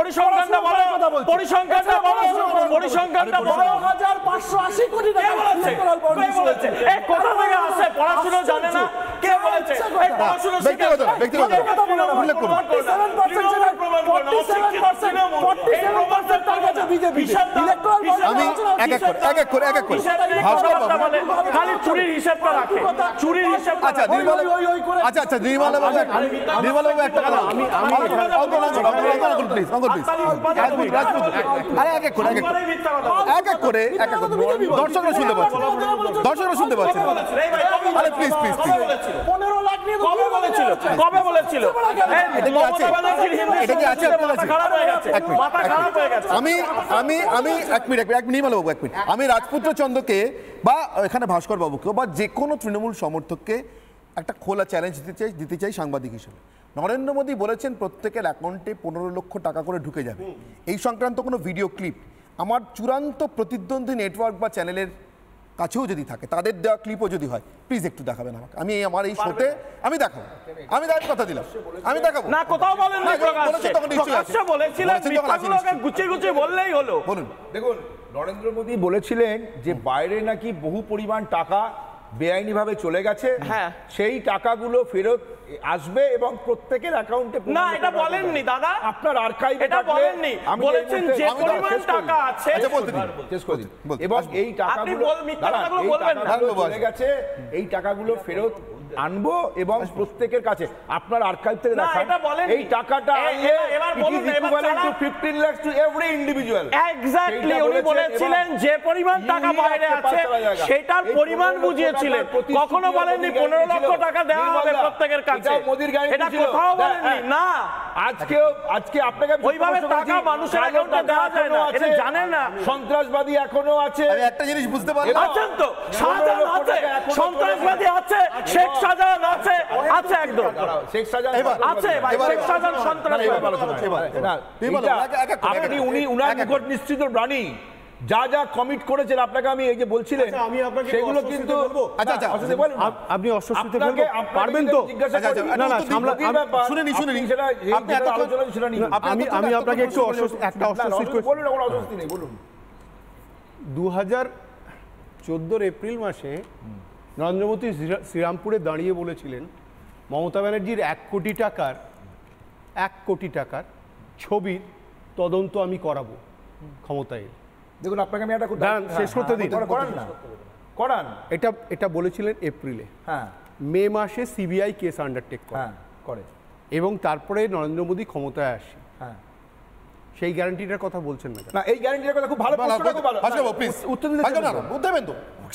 পরিসংখ্যানটা বলো, পরিসংখ্যানটা বলো, পরিসংখ্যানটা বলো।
6,580 কোটি টাকা
বলেছে, কে বলেছে? এই কোথা থেকে আসে? পড়াশোনা জানে না, কে বলেছে? এই পড়াশোনা
ব্যক্তিগত না, ব্যক্তিগত না, উল্লেখ করুন।
47% তার কাছে বিজেপি ইলেকট্রাল
আমি এক এক করে ভাস্কর বাবু
খালি চুরির হিসাবটা রাখে, চুরির হিসাবটা।
আচ্ছা নির্মলা, আচ্ছা নির্মলা বাবু, নির্মলা বাবু একটা কথা, আমি অঙ্কন প্লিজ, আরে এক এক করে দর্শকরা শুনতে পাচ্ছে, আরে প্লিজ
15 লাখ নিয়ে
কবে বলেছিল?
এটা কি আছে আপনার কাছে?
খারাপ হয়ে গেছে, মাথা খারাপ হয়ে গেছে।
আমি এক মিনিট নির্মলা বাবু, এক মিনিট, আমি রাজপুত্র চন্দ্রকে বা এখানে ভাস্কর বাবুকে বা যে কোনো তৃণমূল সমর্থককে একটা খোলা চ্যালেঞ্জ দিতে চাই সাংবাদিক হিসেবে। নরেন্দ্র মোদী বলেছেন প্রত্যেকের অ্যাকাউন্টে 15 লক্ষ টাকা করে ঢুকে যাবে। এই সংক্রান্ত কোনো ভিডিও ক্লিপ আমার চূড়ান্ত প্রতিদ্বন্দ্বী নেটওয়ার্ক বা চ্যানেলের কাছেও যদি থাকে, তাদের দেওয়া ক্লিপও যদি হয়, প্লিজ একটু দেখাবেন আমাকে। আমি আমার এই শোতে আমি দেখাবো, আমি কথা দিলাম, আমি দেখাবো
না। কোথাও বলেন না,
প্রকাশ্যে
বলেছিলেন, মিথ্যাগুলোকে গুছিয়ে বললেই হলো।
বলুন।
দেখুন, নরেন্দ্র মোদী বলেছিলেন যে বাইরে নাকি বহু পরিমাণ টাকা বেআইনিভাবে চলে গেছে,
হ্যাঁ,
সেই টাকাগুলো ফেরত আসবে এবং প্রত্যেকের অ্যাকাউন্টে।
না, এটা বলেননি দাদা,
আপনার আর্কাইভে
এটা বলেননি, বলেছেন যে পরিমাণ টাকা আছে
এবং এই টাকাগুলো চলে গেছে, এই টাকাগুলো ফেরত আনবো এবং প্রত্যেকের কাছে আপনার আর্কাইভ থেকে দেখান এই টাকাটা আনলে it is equivalent to 15 lakhs to every individual।
Exactly, উনি বলেছিলেন যে পরিমাণ টাকা বাইরে আছে সেটার পরিমাণ বুঝিয়েছিলেন, কখনো বলেননি 15 লক্ষ টাকা দেওয়া হবে প্রত্যেকের কাছে।
এটা মোদির গ্যারান্টি
এটা
ছিল,
কোথাও বলেননি। না,
আজকে আপনাকে
ওইভাবে টাকা মানুষের অ্যাকাউন্টে দেওয়া যায় না, এটা জানেন না।
সন্ত্রাসবাদী এখনো আছে।
আমি একটা জিনিস বুঝতে পারলাম,
আছেন তো, শাহজাহান আছে, সন্ত্রাসবাদী আছে, শেখ শাহজাহান আছে, আছে একদম
শেখ শাহজাহান
আছে, ভাই শেখ শাহজাহান সন্ত্রাসবাদী।
আপনি উনার নিকট নিশ্চিত রানী যা যা কমিট করেছেন আপনাকে আমি এই যে বলছিলেন সেগুলো কিন্তু
আপনি অস্বস্তিতে ফেলবো পারবেন তো? না না,
শুনেনি
আমি আপনাকে একটু অস্বস্তি
নেই, বলুন।
2014 এপ্রিল মাসে নরেন্দ্র মোদী শ্রীরামপুরে দাঁড়িয়ে বলেছিলেন মমতা ব্যানার্জির 1 কোটি টাকার ছবির তদন্ত আমি করাবো ক্ষমতায়।
দেখুন, আপনাকে আমি একটা
শেষ করতে দিন,
করান।
এটা বলেছিলেন এপ্রিলে,
হ্যাঁ,
মে মাসে সিবিআই কেস আন্ডারটেক করে এবং তারপরে নরেন্দ্র মোদী ক্ষমতায় আসে।
হ্যাঁ,
সেই গ্যারান্টিটার কথা বলছেন না?
না, এই গ্যারান্টির কথা খুব ভালো
উত্তর দিতে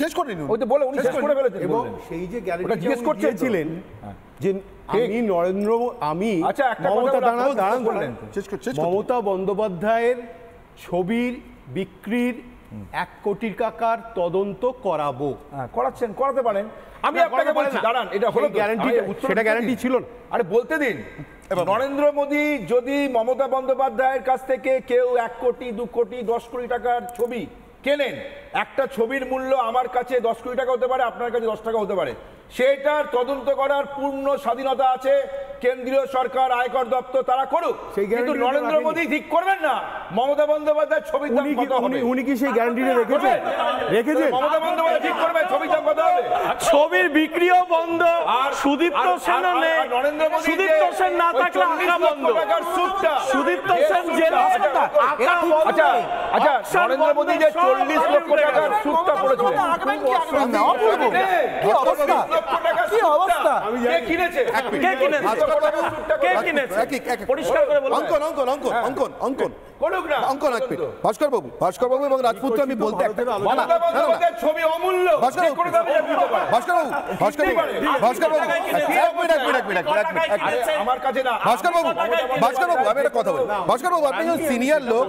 শেষ করে নিন,
ওই তো বলে উনি শেষ করে ফেলেছেন।
এবং সেই যে গ্যারান্টি জিজ্ঞেস করছিলেন যে আমি মমতা বন্দ্যোপাধ্যায়ের ছবির বিক্রির 1 কোটি টাকার তদন্ত করাবো।
করাতে পারেন। আমি আপনাকে বলছি, দাঁড়ান, এটা হলো
গ্যারান্টি, সেটা গ্যারান্টি ছিল না।
আরে বলতে দিন। নরেন্দ্র মোদী যদি মমতা বন্দ্যোপাধ্যায়ের কাছ থেকে কেউ 1 কোটি 2 কোটি 10 কোটি টাকার ছবি কেনেন, একটা ছবির মূল্য আমার কাছে 10 কোটি টাকা হতে পারে, আপনার কাছে 10 টাকা হতে পারে, সেটার তদন্ত করার পূর্ণ স্বাধীনতা আছে। কেন্দ্রীয় সরকার, আয়কর দপ্তর তারা করুক, কিন্তু নরেন্দ্র মোদী ঠিক করবেন না মমতা বন্দ্যোপাধ্যায়ের ছবির দাম কত হবে।
উনি কি সেই গ্যারান্টিটা রেখেছেন?
মমতা বন্দ্যোপাধ্যায় ঠিক করবে ছবির দাম কত হবে।
ছবির বিক্রিও বন্ধ, আর সুদীপ্ত সেন নেই,
নরেন্দ্র মোদী
সুদীপ্ত সেন না থাকলে আঁকা বন্ধ, সুদীপ্ত সেন জেলে
আচ্ছা নরেন্দ্র মোদী যে 40 লক্ষ টাকার সুদটা পড়েছিলেন, কি অবস্থা, কে কিনেছে?
পরিষ্কার করে বলুন।
ভাস্কর বাবু এবং রাজপুত্র, আমি বলতে
ছবি অমূল্য, আমার কাছে না।
ভাস্কর বাবু আমি একটা কথা বলি, ভাস্কর বাবু আপনি যে সিনিয়র লোক,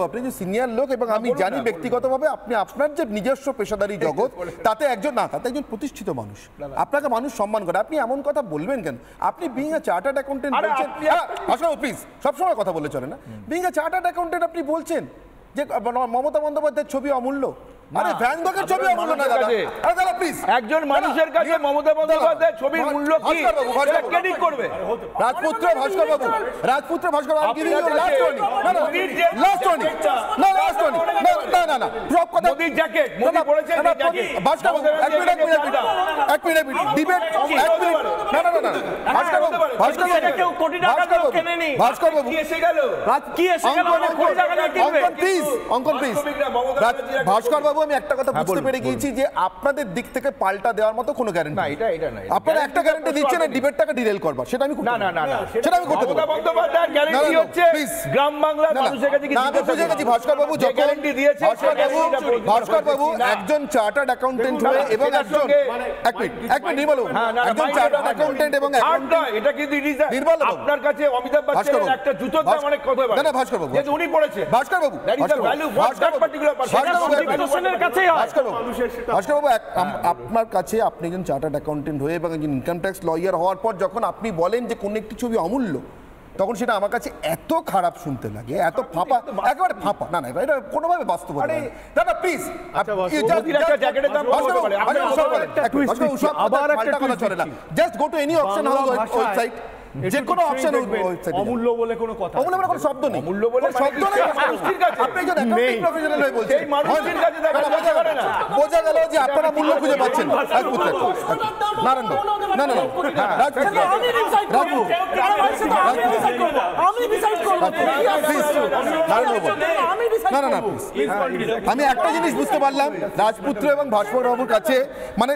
আপনি যে সিনিয়র লোক এবং আমি জানি ব্যক্তিগতভাবে আপনি আপনার যে নিজস্ব পেশাদারি জগৎ তাতে একজন প্রতিষ্ঠিত মানুষ, আপনাকে মানুষ সম্মান করে, আপনি এমন কথা বলবেন কেন? আপনি বিং এ চার্টার্ড অ্যাকাউন্টেন্ট
আরে
বলছেন,
আপনি-
আসলে প্লিজ সবসময় কথা বলে চলে না, বিং এ চার্টার্ড অ্যাকাউন্টেন্ট আপনি বলছেন যে মমতা বন্দ্যোপাধ্যায়ের ছবি অমূল্য, আরে ভ্যান গগের ছবি অমূল্য না দাদা, আরে দাদা প্লিজ
একজন মানুষের কাছে মমতা বন্দ্যোপাধ্যায়ের ছবির মূল্য কি এটা কে ঠিক করবে?
রাজপুত্র ভাস্কর বাবু, রাজপুত্র ভাস্কর বাবু, giving you last warning, last warning, last warning, না সব কথা
মোদির জ্যাকেট, মোদি পড়েছে এই জ্যাকেট।
ভাস্কর বাবু এক মিনিট ডিবেট এক মিনিট, না ভাস্কর বাবু, ভাস্কর বাবু
কেউ কোটি টাকা দিয়ে কেনেনি।
ভাস্কর বাবু
কি এসে গেল?
কি এসে গেল? অনেক কোটি টাকা দিয়ে কিনবে।
অঙ্কন প্লিজ ভাস্কর বাবু, আমি একটা কথা বুঝতে পেরে গিয়েছি যে আপনাদের দিক থেকে পাল্টা দেওয়ার মতো কোনো গ্যারান্টি
না, এটা না।
আপনারা একটা গ্যারান্টি দিচ্ছেন না ডিবেটটাকে ডিরেল করবার, সেটা আমি
না।
সেটা আমি করতে
মমতা বন্দ্যোপাধ্যায়ের গ্যারান্টি হচ্ছে গ্রাম বাংলার মানুষের কাছে কি
বুঝে গেছি ভাস্কর বাবু,
যে গ্যারান্টি দিয়েছে
ভাস্কর বাবু একজন চার্টার্ড অ্যাকাউন্টেন্ট হয়ে এবং একজন এক মিনিট নির্মল বাবু, একজন চার্টার্ড অ্যাকাউন্টেন্ট এবং
এটা কিন্তু
নির্মল বাবু,
আপনার কাছে অমিতাভ
ভাস্কর
বচ্চনের
বাবু,
একটা জুতোর দাম অনেক কত হবে?
না ভাস্কর বাবু,
যেহেতু উনি পড়েছে
ভাস্কর বাবু,
that is the value what that particular person
হোসেনের কাছেই হয়।
ভাস্কর বাবু আপনার কাছে আপনি একজন চার্টার্ড অ্যাকাউন্টেন্ট হয়ে এবং একজন ইনকাম ট্যাক্স লয়ার হওয়ার পর যখন আপনি বলেন যে কোন একটি ছবি অমূল্য, তখন সেটা আমার কাছে এত খারাপ শুনতে লাগে, এত ফাঁপা, একেবারে ফাঁপা। না এটা কোনোভাবে বাস্তব নয় দাদা প্লিজ। আবার একটা কথা চলে না, just go to any auction house website, যে কোনো অকশন ওয়েবসাইট,
অমূল্য বলে কোনো কথা,
অমূল্য বলে কোনো শব্দ নেই,
অমূল্য বলে
শব্দ নেই মানুষের কাছে। আপনি একজন অ্যাকাউন্টিং প্রফেশনাল হয়ে বলছেন,
এই মানুষের কাছে
বোঝা গেল যে আপনারা মূল্য খুঁজে পাচ্ছেন। নারায়ণ বাবু, না আমি একটা জিনিস বুঝতে পারলাম রাজপুত্র এবং ভাস্কর বাবুর কাছে, মানে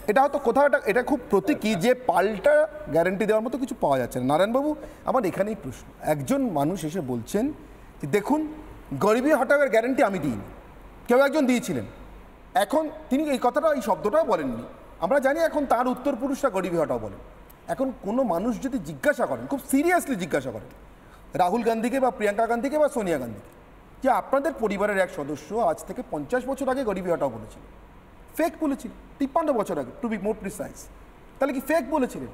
এটা হয়তো কোথাও এটা খুব প্রতীকী যে পাল্টা গ্যারান্টি দেওয়ার মতো কিছু পাওয়া যাচ্ছে না। নারায়ণবাবু, আমার এখানেই প্রশ্ন, একজন মানুষ এসে বলছেন যে দেখুন গরিবী হটাওয়ের গ্যারান্টি আমি দিইনি, কেউ একজন দিয়েছিলেন, এখন তিনি এই কথাটা, এই শব্দটাও বলেননি। আমরা জানি এখন তার উত্তরপুরুষরা গরিবী হটাও বলেন। এখন কোনো মানুষ যদি জিজ্ঞাসা করেন, খুব সিরিয়াসলি জিজ্ঞাসা করেন রাহুল গান্ধীকে বা প্রিয়াঙ্কা গান্ধীকে বা সোনিয়া গান্ধীকে, যে আপনাদের পরিবারের এক সদস্য আজ থেকে 50 বছর আগে গরিবী হটাও বলেছিল, ফেক বলেছিল 53 বছর আগে, টু বি মোর প্রিসাইজ, তাহলে কি ফেক বলেছিলেন?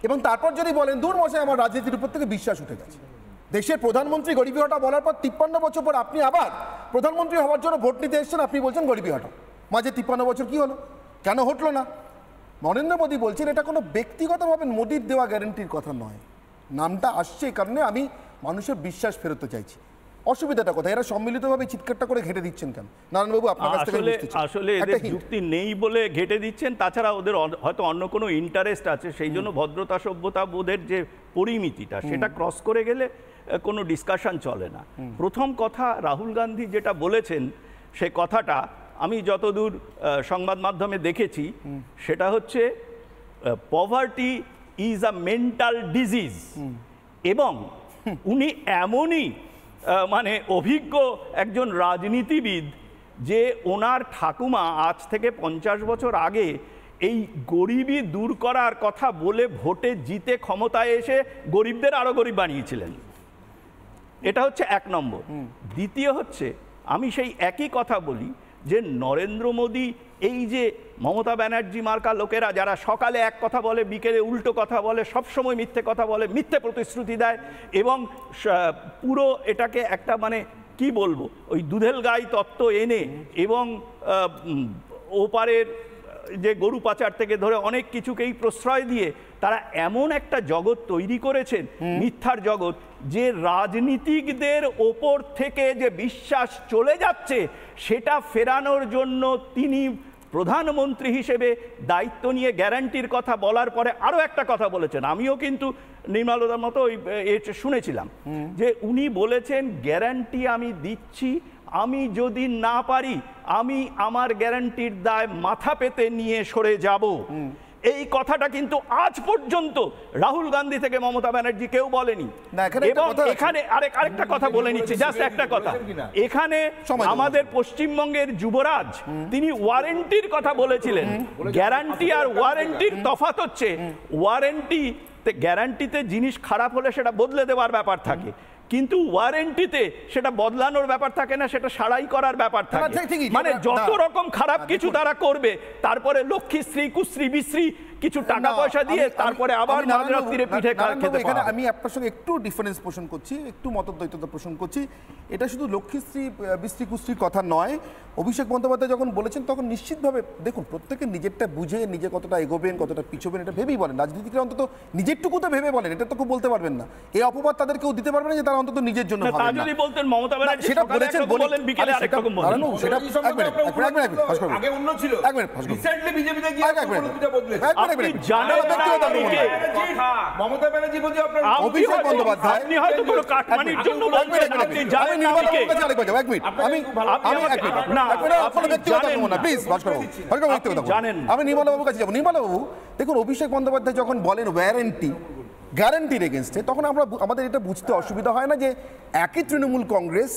এবং তারপর যদি বলেন দূর মশাই আমার রাজনীতির উপর থেকে বিশ্বাস উঠে গেছে, দেশের প্রধানমন্ত্রী গরিবী হটাও বলার পর 53 বছর পর আপনি আবার প্রধানমন্ত্রী হওয়ার জন্য ভোট নিতে এসেছেন, আপনি বলছেন গরিবী হটাও, মাঝে 53 বছর কি হলো, কেন হটলো না? নরেন্দ্র মোদী বলছেন এটা কোনো ব্যক্তিগতভাবে মোদির দেওয়া গ্যারান্টির কথা নয়, নামটা আসছে এই কারণে আমি মানুষের বিশ্বাস ফেরতে চাইছি। অসুবিধাটা কোথায়? এরা সম্মিলিতভাবে চিৎকারটা করে ঘেটে দিচ্ছেন কেন? নারায়ণবাবু আপনার কাছ থেকে বুঝতে চাই।
আসলে এদের যুক্তি নেই বলে ঘেটে দিচ্ছেন, তাছাড়া ওদের হয়তো অন্য কোনো ইন্টারেস্ট আছে, সেই জন্য ভদ্রতা সভ্যতা বোধের যে পরিমিতিটা সেটা ক্রস করে গেলে কোনো ডিসকাশন চলে না। প্রথম কথা, রাহুল গান্ধী যেটা বলেছেন সে কথাটা আমি যতদূর সংবাদ মাধ্যমে দেখেছি সেটা হচ্ছে poverty is a mental disease, এবং উনি এমনই মানে অভিজ্ঞ একজন রাজনীতিবিদ যে ওনার ঠাকুমা আজ থেকে 50 বছর আগে এই গরিবি দূর করার কথা বলে ভোটে জিতে ক্ষমতায় এসে গরিবদের আরো গরিব বানিয়েছিলেন। এটা হচ্ছে এক নম্বর। দ্বিতীয় হচ্ছে, আমি সেই একই কথা বলি যে নরেন্দ্র মোদী, এই যে মমতা ব্যানার্জি মার্কা লোকেরা যারা সকালে এক কথা বলে বিকেলে উল্টো কথা বলে, সবসময় মিথ্যে কথা বলে, মিথ্যে প্রতিশ্রুতি দেয়, এবং পুরো এটাকে একটা মানে কি বলবো, ওই দুধেল গাই তত্ত্ব এনে এবং ওপারের যে গরু পাচার থেকে ধরে অনেক কিছুকেই প্রশ্রয় দিয়ে তারা এমন একটা জগৎ তৈরি করেছেন, মিথ্যার জগৎ, যে রাজনীতিকদের ওপর থেকে যে বিশ্বাস চলে যাচ্ছে সেটা ফেরানোর জন্য তিনি প্রধানমন্ত্রী হিসেবে দায়িত্ব নিয়ে গ্যারান্টির কথা বলার পরে আরও একটা কথা বলেছেন, আমিও কিন্তু নির্মলদার মতো শুনেছিলাম, যে উনি বলেছেন গ্যারান্টি আমি দিচ্ছি, আমি যদি না পারি আমি আমার গ্যারান্টির দায় মাথা পেতে নিয়ে সরে যাব। এই কথাটা কিন্তু আজ পর্যন্ত রাহুল গান্ধী থেকে মমতা ব্যানার্জি কেউ বলেনি। এবং এখানে আরেকটা কথা বলে নিচ্ছি, জাস্ট একটা কথা, এখানে আমাদের পশ্চিমবঙ্গের যুবরাজ তিনি ওয়ারেন্টির কথা বলেছিলেন। গ্যারান্টি আর ওয়ারেন্টির তফাৎ হচ্ছে, ওয়ারেন্টি গ্যারান্টিতে জিনিস খারাপ হলে সেটা বদলে দেওয়ার ব্যাপার থাকে, কিন্তু ওয়ারেন্টিতে সেটা বদলানোর ব্যাপার থাকে না, সেটা সারাই করার ব্যাপার থাকে। মানে যত রকম খারাপ কিছু তারা করবে, তারপরে লক্ষ্মীশ্রী কুশ্রী বিশ্রী কিছু টাকা পয়সা দিয়ে তারপরে আবার মাঝরাত্রিরে পিঠে খেতে পারে।
আমি আপনার সঙ্গে একটু ডিফারেন্স পোষণ করছি, একটু মতদ্বৈততা পোষণ করছি। এটা শুধু লক্ষ্মীশ্রী বিশ্রী কুশ্রীর কথা নয়। অভিষেক বন্দ্যোপাধ্যায় যখন বলেছেন তখন নিশ্চিতভাবে দেখুন প্রত্যেকে নিজেরটা বুঝে নিজে কতটা এগোবেন কতটা পিছোবেন এটা ভেবেই বলেন। রাজনীতিকরা অন্তত নিজেরটুকু তো ভেবে বলেন, এটা তো কেউ বলতে পারবেন না। এই অপবাদ তাদের কেউ দিতে পারবে না যে তারা অন্তত নিজের জন্য ভাবেন না।
যদি বলতেন মমতা ব্যানার্জি
সেটা বলেছেন
বলেন বিকেলে আরেক রকম বলেন।
সেটা এক মিনিট
আগে অন্য ছিল,
এক মিনিট
রিসেন্টলি বিজেপিতে গিয়ে পলিটিক্যাল বদলেছে।
আপনি জানেন
মমতা ব্যানার্জি বলছে আপনার
অভিষেক বন্দ্যোপাধ্যায়
আপনি হয়তো কোনো কাটমানির জন্য বলছেন, আপনি জানেন না কে?
আমি নির্মলাবাবুর কাছে যাবো। নির্মলাবাবু দেখুন, অভিষেক বন্দ্যোপাধ্যায় যখন বলেন গ্যারান্টির এগেনস্টে, তখন আমাদের এটা বুঝতে অসুবিধা হয় না যে একই তৃণমূল কংগ্রেস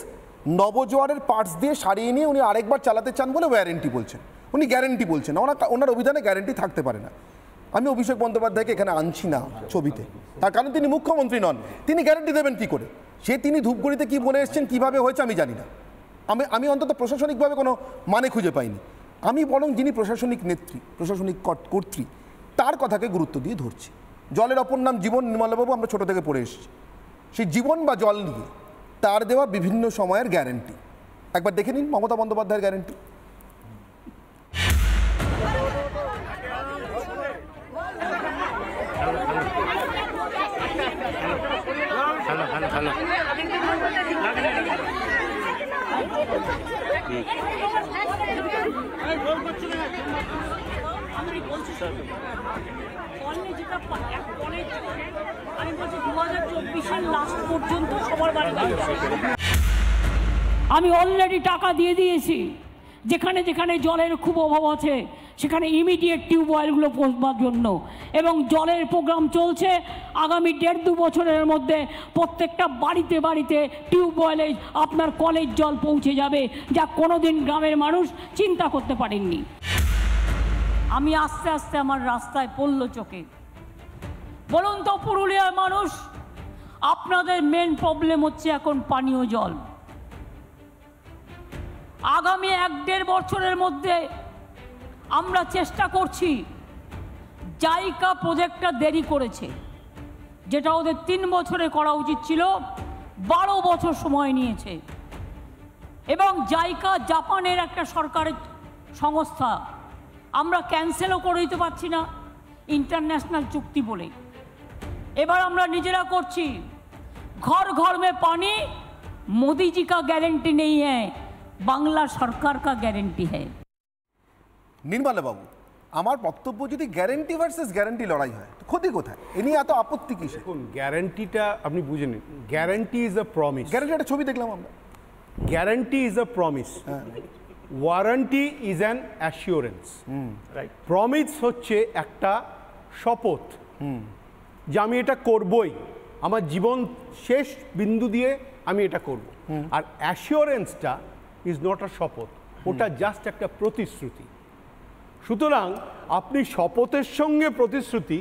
নবজোয়ারের পার্টস দিয়ে সারিয়ে নিয়ে উনি আরেকবার চালাতে চান বলে ওয়ারেন্টি বলছেন, উনি গ্যারান্টি বলছেন। ওনার অভিধানে গ্যারান্টি থাকতে পারে না। আমি অভিষেক বন্দ্যোপাধ্যায়কে এখানে আনছি না ছবিতে, তার কারণ তিনি মুখ্যমন্ত্রী নন। তিনি গ্যারান্টি দেবেন কি করে? তিনি ধূপগুড়িতে কি বলে এসছেন, কিভাবে হয়েছে আমি জানি না। আমি অন্তত প্রশাসনিকভাবে কোনো মানে খুঁজে পাইনি। আমি বরং যিনি প্রশাসনিক নেত্রী, প্রশাসনিক কর্ত্রী, তার কথাকে গুরুত্ব দিয়ে ধরছি। জলের অপর নাম জীবন, নির্মলাবাবু আমরা ছোট থেকে পড়ে এসেছি। সেই জীবন বা জল নিয়ে তার দেওয়া বিভিন্ন সময়ের গ্যারান্টি একবার দেখে নিন মমতা বন্দ্যোপাধ্যায়ের গ্যারান্টি।
আমি অলরেডি টাকা দিয়ে দিয়েছি, যেখানে যেখানে জলের খুব অভাব আছে সেখানে ইমিডিয়েট টিউবওয়েলগুলো বসবার জন্য, এবং জলের প্রোগ্রাম চলছে। আগামী 1.5-2 বছরের মধ্যে প্রত্যেকটা বাড়িতে বাড়িতে টিউবওয়েলে আপনার কলের জল পৌঁছে যাবে, যা কোনোদিন গ্রামের মানুষ চিন্তা করতে পারেননি। আমি আস্তে আস্তে আমার রাস্তায় পড়ল চোখে। বলুন তো পুরুলিয়ার মানুষ, আপনাদের মেন প্রবলেম হচ্ছে এখন পানীয় জল। আগামী 1-1.5 বছরের মধ্যে আমরা চেষ্টা করছি, জাইকা প্রজেক্টটা দেরি করেছে, যেটা ওদের 3 বছরে করা উচিত ছিল, 12 বছর সময় নিয়েছে। এবং জাইকা জাপানের একটা সরকারের সংস্থা, আমরা ক্যান্সেলও করে দিতে পারছি না ইন্টারন্যাশনাল চুক্তি বলে। এবার আমরা নিজেরা করছি। घर घर में पानी मोदी जी का गारंटी नहीं है, বাংলা সরকার का गारंटी है।
নির্মলাবাবু, আমার বক্তব্য যদি গ্যারান্টি ভার্সেস গ্যারান্টি লড়াই হয় তো ক্ষতি কোথায়? এ নিয়ে এত আপত্তি কিসে?
দেখুন, গ্যারান্টিটা আপনি বুঝে নিন। Guarantee is a promise.
Guarantee একটা ছবি দেখলাম আমরা।
Guarantee is a promise, warranty is an assurance. Promise হচ্ছে একটা শপথ যে আমি এটা করবই, আমার জীবন শেষ বিন্দু দিয়ে আমি এটা করব। আর অ্যাসিওরেন্সটা ইজ নট আ শপথ, ওটা জাস্ট একটা প্রতিশ্রুতি। সুতরাং আপনি শপথের সঙ্গে প্রতিশ্রুতি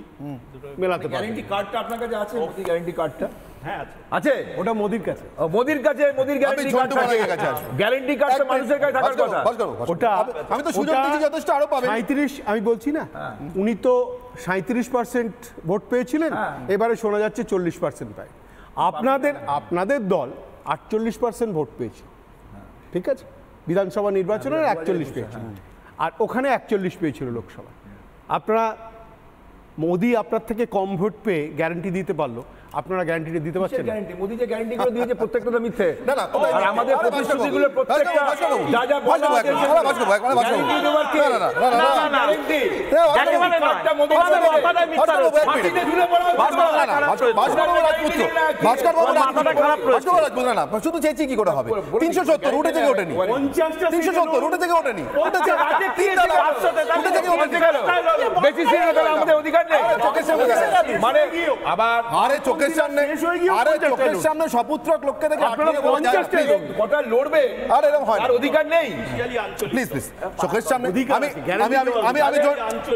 মেলাতে পারেন।
গ্যারান্টি কার্ডটা আপনার কাছে আছে? মোদি গ্যারান্টি কার্ডটা
হ্যাঁ আছে।
আছে, ওটা মোদির কাছে।
মোদির কাছে মোদির গ্যারান্টি কার্ড আছে। গ্যারান্টি কার্ডটা মানুষের কাছে থাকার কথা।
ওটা আমি তো সুযোগ দিচ্ছি যথেষ্ট আরো পাবেন।
37 আমি বলছি না, উনি তো 37% ভোট পেয়েছিলেন, এবারে শোনা যাচ্ছে 40% পায়। আপনাদের দল 48% ভোট পেয়েছে, ঠিক আছে, বিধানসভা নির্বাচনের 41 পেয়েছে, আর ওখানে 41 পেয়েছিল লোকসভা। আপনারা মোদি আপনার থেকে কম ভোট পেয়ে গ্যারান্টি দিতে পারলো, আপনারা গ্যারান্টিটা দিতে পারছেন?
গ্যারান্টি মোদি যে গ্যারান্টিগুলো দিয়েছে প্রত্যেকটা মিথ্যে। আর আমাদের প্রতিশ্রুতিগুলো প্রত্যেকটা যা যা বলা হয়েছে গ্যারান্টি দেওয়ার কি না গ্যারান্টি মানে কার্ডটা মোদি মাথাটা মিথ্যা মাটিতে ঝুলে পড়া
না শুধু চেয়েছি কি করে হবে? 370 উঠে থেকে ওঠেনি, 370 উঠে থেকে ওঠেনি,
বেশি সিরিয়াস আমাদের অধিকার নেই মানে আবার আরে চোখে
চোখের সামনে, আরে চোখের সামনে সপুত্রক লোককে দেখে
কটা লড়বে
আর এরকম হয় না।
আর অধিকার নেই।
প্লিজ প্লিজ চোখের সামনে আমি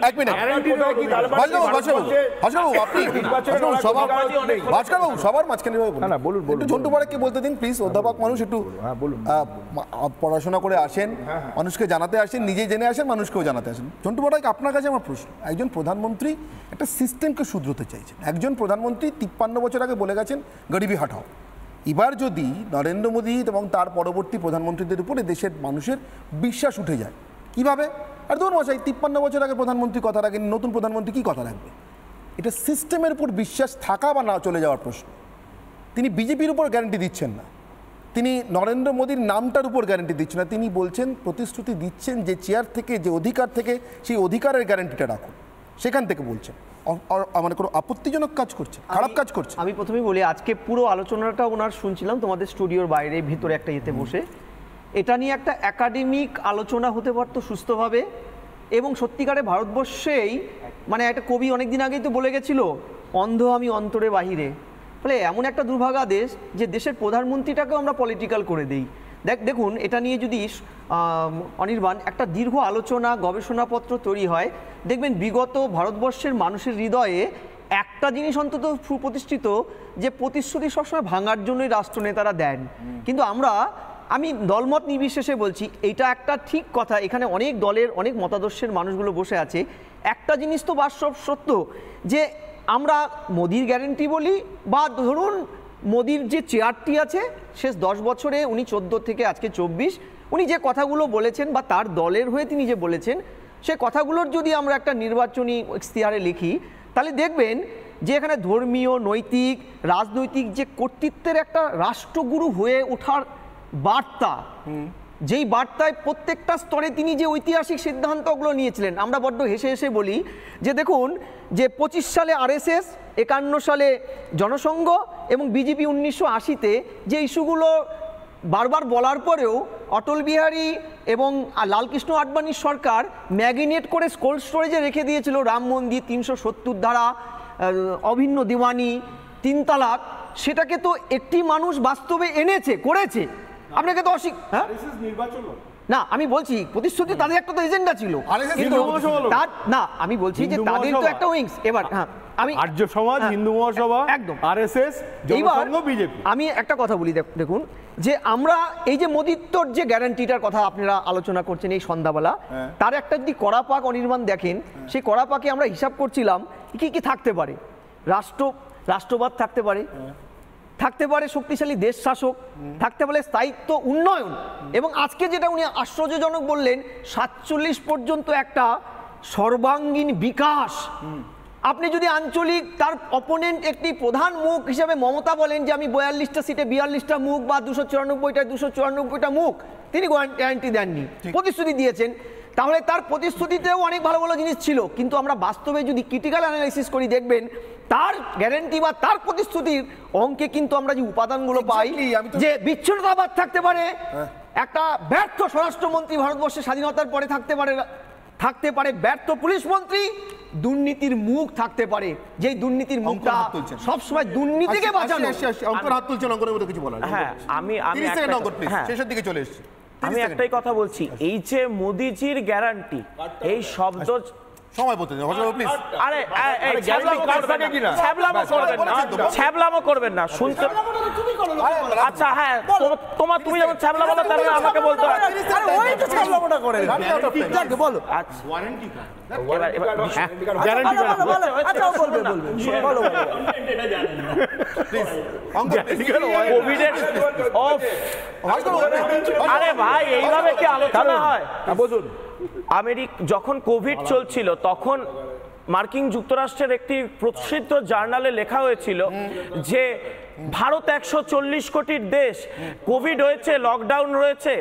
এক মিনিট ভাস্করবাবু সবার মাঝখানে বলুন একটু ঝন্টু পড়াককে বলতে দিন প্লিজ। অধ্যাপক মানুষ একটু পড়াশোনা করে আসেন, মানুষকে জানাতে আসেন, নিজে জেনে আসেন, মানুষকেও জানাতে আসেন। ঝন্টু পড়াক, আপনার কাছে আমার প্রশ্ন, একজন প্রধানমন্ত্রী একটা সিস্টেমকে শুধরোতে চাইছেন, একজন প্রধানমন্ত্রী 53 বছর আগে বলে গেছেন গরিবি হাটাও। এবার যদি নরেন্দ্র মোদী এবং তার পরবর্তী প্রধানমন্ত্রীদের উপরে দেশের মানুষের বিশ্বাস উঠে যায় কিভাবে? আর ধরুন মশাই 53 বছর আগে প্রধানমন্ত্রী কথা রাখেন, নতুন প্রধানমন্ত্রী কি কথা রাখবে? এটা সিস্টেমের উপর বিশ্বাস থাকা বা না চলে যাওয়ার প্রশ্ন। তিনি বিজেপির উপর গ্যারান্টি দিচ্ছেন না, তিনি নরেন্দ্র মোদীর নামটার উপর গ্যারান্টি দিচ্ছেন না, তিনি বলছেন প্রতিশ্রুতি দিচ্ছেন যে চেয়ার থেকে, যে অধিকার থেকে, সেই অধিকারের গ্যারান্টিটা রাখুন, সেখান থেকে বলছেন। মানে কোনো আপত্তিজনক কাজ করছে, খারাপ কাজ করছে।
আমি প্রথমেই বলি, আজকে পুরো আলোচনাটা ওনার শুনছিলাম তোমাদের স্টুডিওর বাইরে, ভিতরে একটা ইয়েতে বসে। এটা নিয়ে একটা একাডেমিক আলোচনা হতে পারতো সুস্থভাবে, এবং সত্যিকারে ভারতবর্ষেই মানে একটা কবি অনেকদিন আগেই তো বলে গেছিল, অন্ধ আমি অন্তরে বাহিরে। ফলে এমন একটা দুর্ভাগা দেশ যে দেশের প্রধানমন্ত্রীটাকেও আমরা পলিটিক্যাল করে দিই। দেখুন, এটা নিয়ে যদি অনির্বাণ একটা দীর্ঘ আলোচনা, গবেষণাপত্র তৈরি হয়, দেখবেন বিগত ভারতবর্ষের মানুষের হৃদয়ে একটা জিনিস অন্তত সুপ্রতিষ্ঠিত, যে প্রতিশ্রুতি সবসময় ভাঙার জন্যই রাষ্ট্রনেতারা দেন। কিন্তু আমি দলমত নির্বিশেষে বলছি, এটা একটা ঠিক কথা, এখানে অনেক দলের অনেক মতাদর্শের মানুষগুলো বসে আছে। একটা জিনিস তো বাস্তব সত্য, যে আমরা মোদির গ্যারেন্টি বলি বা ধরুন মোদির যে চেয়ারটি আছে শেষ 10 বছরে, উনি 14 থেকে আজকে 24, উনি যে কথাগুলো বলেছেন বা তার দলের হয়ে তিনি যে বলেছেন, সে কথাগুলোর যদি আমরা একটা নির্বাচনী ইশতেহারে লিখি, তাহলে দেখবেন যে এখানে ধর্মীয়, নৈতিক, রাজনৈতিক যে কর্তৃত্বের একটা রাষ্ট্রগুরু হয়ে ওঠার বার্তা, যেই বার্তায় প্রত্যেকটা স্তরে তিনি যে ঐতিহাসিক সিদ্ধান্তগুলো নিয়েছিলেন। আমরা বড্ড হেসে হেসে বলি যে দেখুন, যে 25 সালে RSS, 51 সালে জনসংঘ এবং বিজেপি 1980-তে যে ইস্যুগুলো বারবার বলার পরেও অটল বিহারী এবং লালকৃষ্ণ আডবাণীর সরকার ম্যাগনেট করে কোল্ড স্টোরেজে রেখে দিয়েছিল, রাম মন্দির, 370 ধারা, অভিন্ন দিওয়ানি, 3 তালাক, সেটাকে তো একটি মানুষ বাস্তবে এনেছে, করেছে। আপনাকে তো না, আমি বলছি প্রতিশ্রুতি তাদের একটা তো এজেন্ডা ছিল, কিন্তু না, আমি বলছি যে তাদের তো একটা উইংস। এবার আমি
আর্য সমাজ, হিন্দু মহাসভা, একদম RSS, জনসংঘ, বিজেপি।
আমি একটা কথা বলি, দেখুন যে আমরা এই যে মোদিত্বর যে গ্যারান্টিটার কথা আপনারা আলোচনা করছেন এই সন্ধ্যাবেলা, তার একটা যদি কড়াপাক অনির্বাণ দেখেন, সেই কড়াপাকে আমরা হিসাব করছিলাম কি কি থাকতে পারে। রাষ্ট্রবাদ থাকতে পারে, থাকতে পারে শক্তিশালী দেশ শাসক, থাকতে পারে স্থায়িত্ব, উন্নয়ন, এবং আজকে যেটা উনি আশ্চর্যজনক বললেন 47 পর্যন্ত একটা সর্বাঙ্গীন বিকাশ। আপনি যদি আঞ্চলিক তার অপোনেন্ট একটি প্রধান মুখ হিসেবে মমতা বলেন যে আমি 42টা সিটে 42টা মুখ বা 294টায় 294টা মুখ, তিনি গ্যারান্টি দেননি, প্রতিশ্রুতি দিয়েছেন। তাহলে তার প্রতিশ্রুতিতেও অনেক ভালো ভালো জিনিস ছিল, কিন্তু আমরা বাস্তবে যদি ক্রিটিক্যাল অ্যানালাইসিস করি, দেখবেন তার গ্যারান্টি বা তার প্রতিশ্রুতির অঙ্কে কিন্তু আমরা যে উপাদানগুলো পাই, যে বিচ্ছিন্নতাবাদ থাকতে পারে, একটা ব্যর্থ স্বরাষ্ট্রমন্ত্রী ভারতবর্ষের স্বাধীনতার পরে থাকতে পারে ব্যর্থ পুলিশ মন্ত্রী, দুর্নীতির মুখ থাকতে পারে, যেই দুর্নীতির মুখটা সবসময় দুর্নীতিকে বাঁচানো।
হ্যাঁ,
শেষের দিকে চলে এসেছি,
আমি একটাই কথা বলছি, এই যে মোদিজির গ্যারান্টি, এই শব্দ
সময় বলতে প্লিজ।
আরে ছ্যাবলামো করবেন না, শুনতে। আচ্ছা হ্যাঁ, তুমি যখন ছ্যাবলা বলো তাহলে আমাকে বলতে হয়। আরে ভাই, এইভাবে কি আলোচনা হয়? যখন কোভিড চলছিল, তখন মার্কিন যুক্তরাষ্ট্রের একটি প্রসিদ্ধ জার্নালে লেখা হয়েছিল যে ভারত 140 কোটির দেশ, কোভিড হয়েছে, লকডাউন রয়েছে,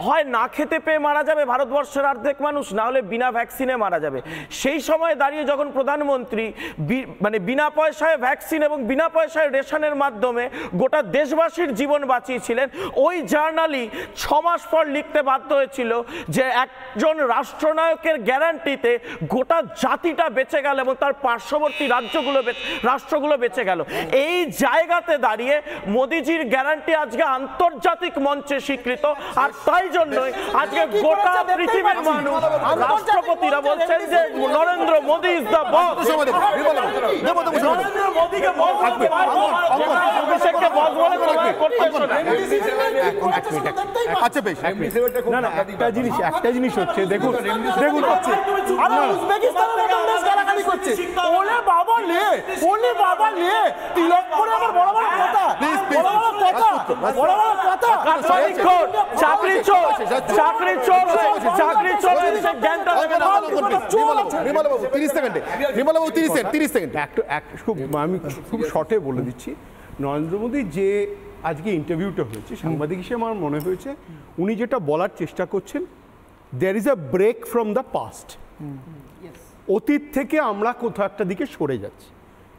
হয় না খেতে পেয়ে মারা যাবে ভারতবর্ষের অর্ধেক মানুষ, না হলে বিনা ভ্যাকসিনে মারা যাবে। সেই সময় দাঁড়িয়ে যখন প্রধানমন্ত্রী মানে বিনা পয়সায় ভ্যাকসিন এবং বিনা পয়সায় রেশনের মাধ্যমে গোটা দেশবাসীর জীবন বাঁচিয়েছিলেন, ওই জার্নালি 6 মাস পর লিখতে বাধ্য হয়েছিল যে একজন রাষ্ট্রনায়কের গ্যারান্টিতে গোটা জাতিটা বেঁচে গেল এবং তার পার্শ্ববর্তী রাষ্ট্রগুলো বেঁচে গেল। এই জায়গাতে দাঁড়িয়ে মোদিজির গ্যারান্টি আজকে আন্তর্জাতিক মঞ্চে স্বীকৃত, আর তাই জন্যই আজকে গোটা পৃথিবীর মানুষ, রাষ্ট্রপতিরা বলছেন যে Narendra Modi is the boss. Narendra মোদিকে বস বলে অভিষেককে বস বলে করতে শোনা।
আচ্ছা বেশ,
না না, একটা জিনিস হচ্ছে, দেখুন আমি খুব শর্টে বলে দিচ্ছি, নরেন্দ্র মোদী যে আজকে ইন্টারভিউটা হয়েছে সাংবাদিক হিসেবে আমার মনে হয়েছে উনি যেটা বলার চেষ্টা করছেন, there is a break from the past. অতীত থেকে আমরা কোথাও একটা দিকে সরে যাচ্ছি,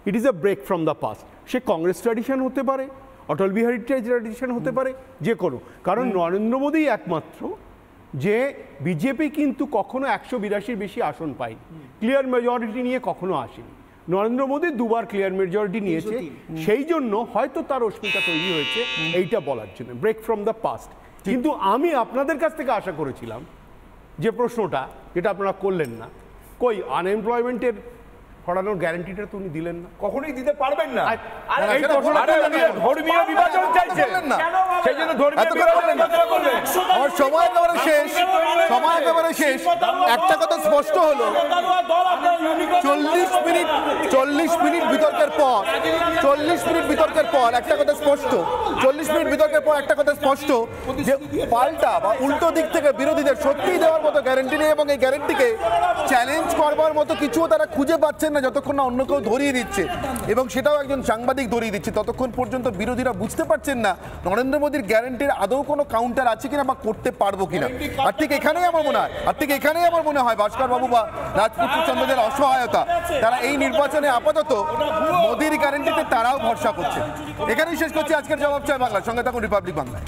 it is a break from the past. সে কংগ্রেস ট্র্যাডিশন হতে পারে, অটল বিহারী ট্র্যাডিশন হতে পারে, যে কোনো, কারণ নরেন্দ্র মোদী একমাত্র যে বিজেপি কিন্তু কখনো 182-র বেশি আসন পায়নি, ক্লিয়ার মেজরিটি নিয়ে কখনো আসেনি। নরেন্দ্র মোদী দুবার ক্লিয়ার মেজরিটি নিয়েছে, সেই জন্য হয়তো তার অস্মিতা তৈরি হয়েছে এইটা বলার জন্য, ব্রেক ফ্রম দ্য পাস্ট। কিন্তু আমি আপনাদের কাছ থেকে আশা করেছিলাম যে প্রশ্নটা, যেটা আপনারা করলেন না, কই আনএমপ্লয়মেন্টের সরানোর গ্যারান্টিটা তো উনি দিলেন না,
কখনোই দিতে পারবেন না।
এই প্রশ্নটা
ধর্মীয় বিভাজন চাইছেন না, সেই জন্য ধর্মীয় বিভাজন করবেন।
আমার সময় একেবারে শেষ, সময় একেবারে শেষ। একটা কথা স্পষ্ট হলো, 40 মিনিট বিতর্কের পর, 40 মিনিট বিতর্কের পর একটা কথা স্পষ্ট, 40 মিনিট বিতর্কের পর একটা কথা স্পষ্ট যে পাল্টা বা উল্টো দিক থেকে বিরোধীদের সত্যিই দেওয়ার মতো গ্যারান্টি নেই, এবং এই গ্যারান্টিকে চ্যালেঞ্জ করবার মতো কিছুও তারা খুঁজে পাচ্ছেন না যতক্ষণ না অন্য কেউ ধরিয়ে দিচ্ছে, এবং সেটাও একজন সাংবাদিক ধরিয়ে দিচ্ছে। ততক্ষণ পর্যন্ত বিরোধীরা বুঝতে পারছেন না নরেন্দ্র মোদীর গ্যারান্টির আদৌ কোনো কাউন্টার আছে কিনা বা করতে পারবো কিনা। আর ঠিক এখানেই আমার মনে হয় ভাস্কর বাবু বা রাজপুত্র চন্দ্রদের অসহায়তা, তারা এই নির্বাচনে আপাতত মোদীর গ্যারান্টিতে তারাও ভরসা করছে। এখানেই শেষ করছি আজকের জবাব চাই বাংলা। সঙ্গে থাকুন রিপাবলিক বাংলায়।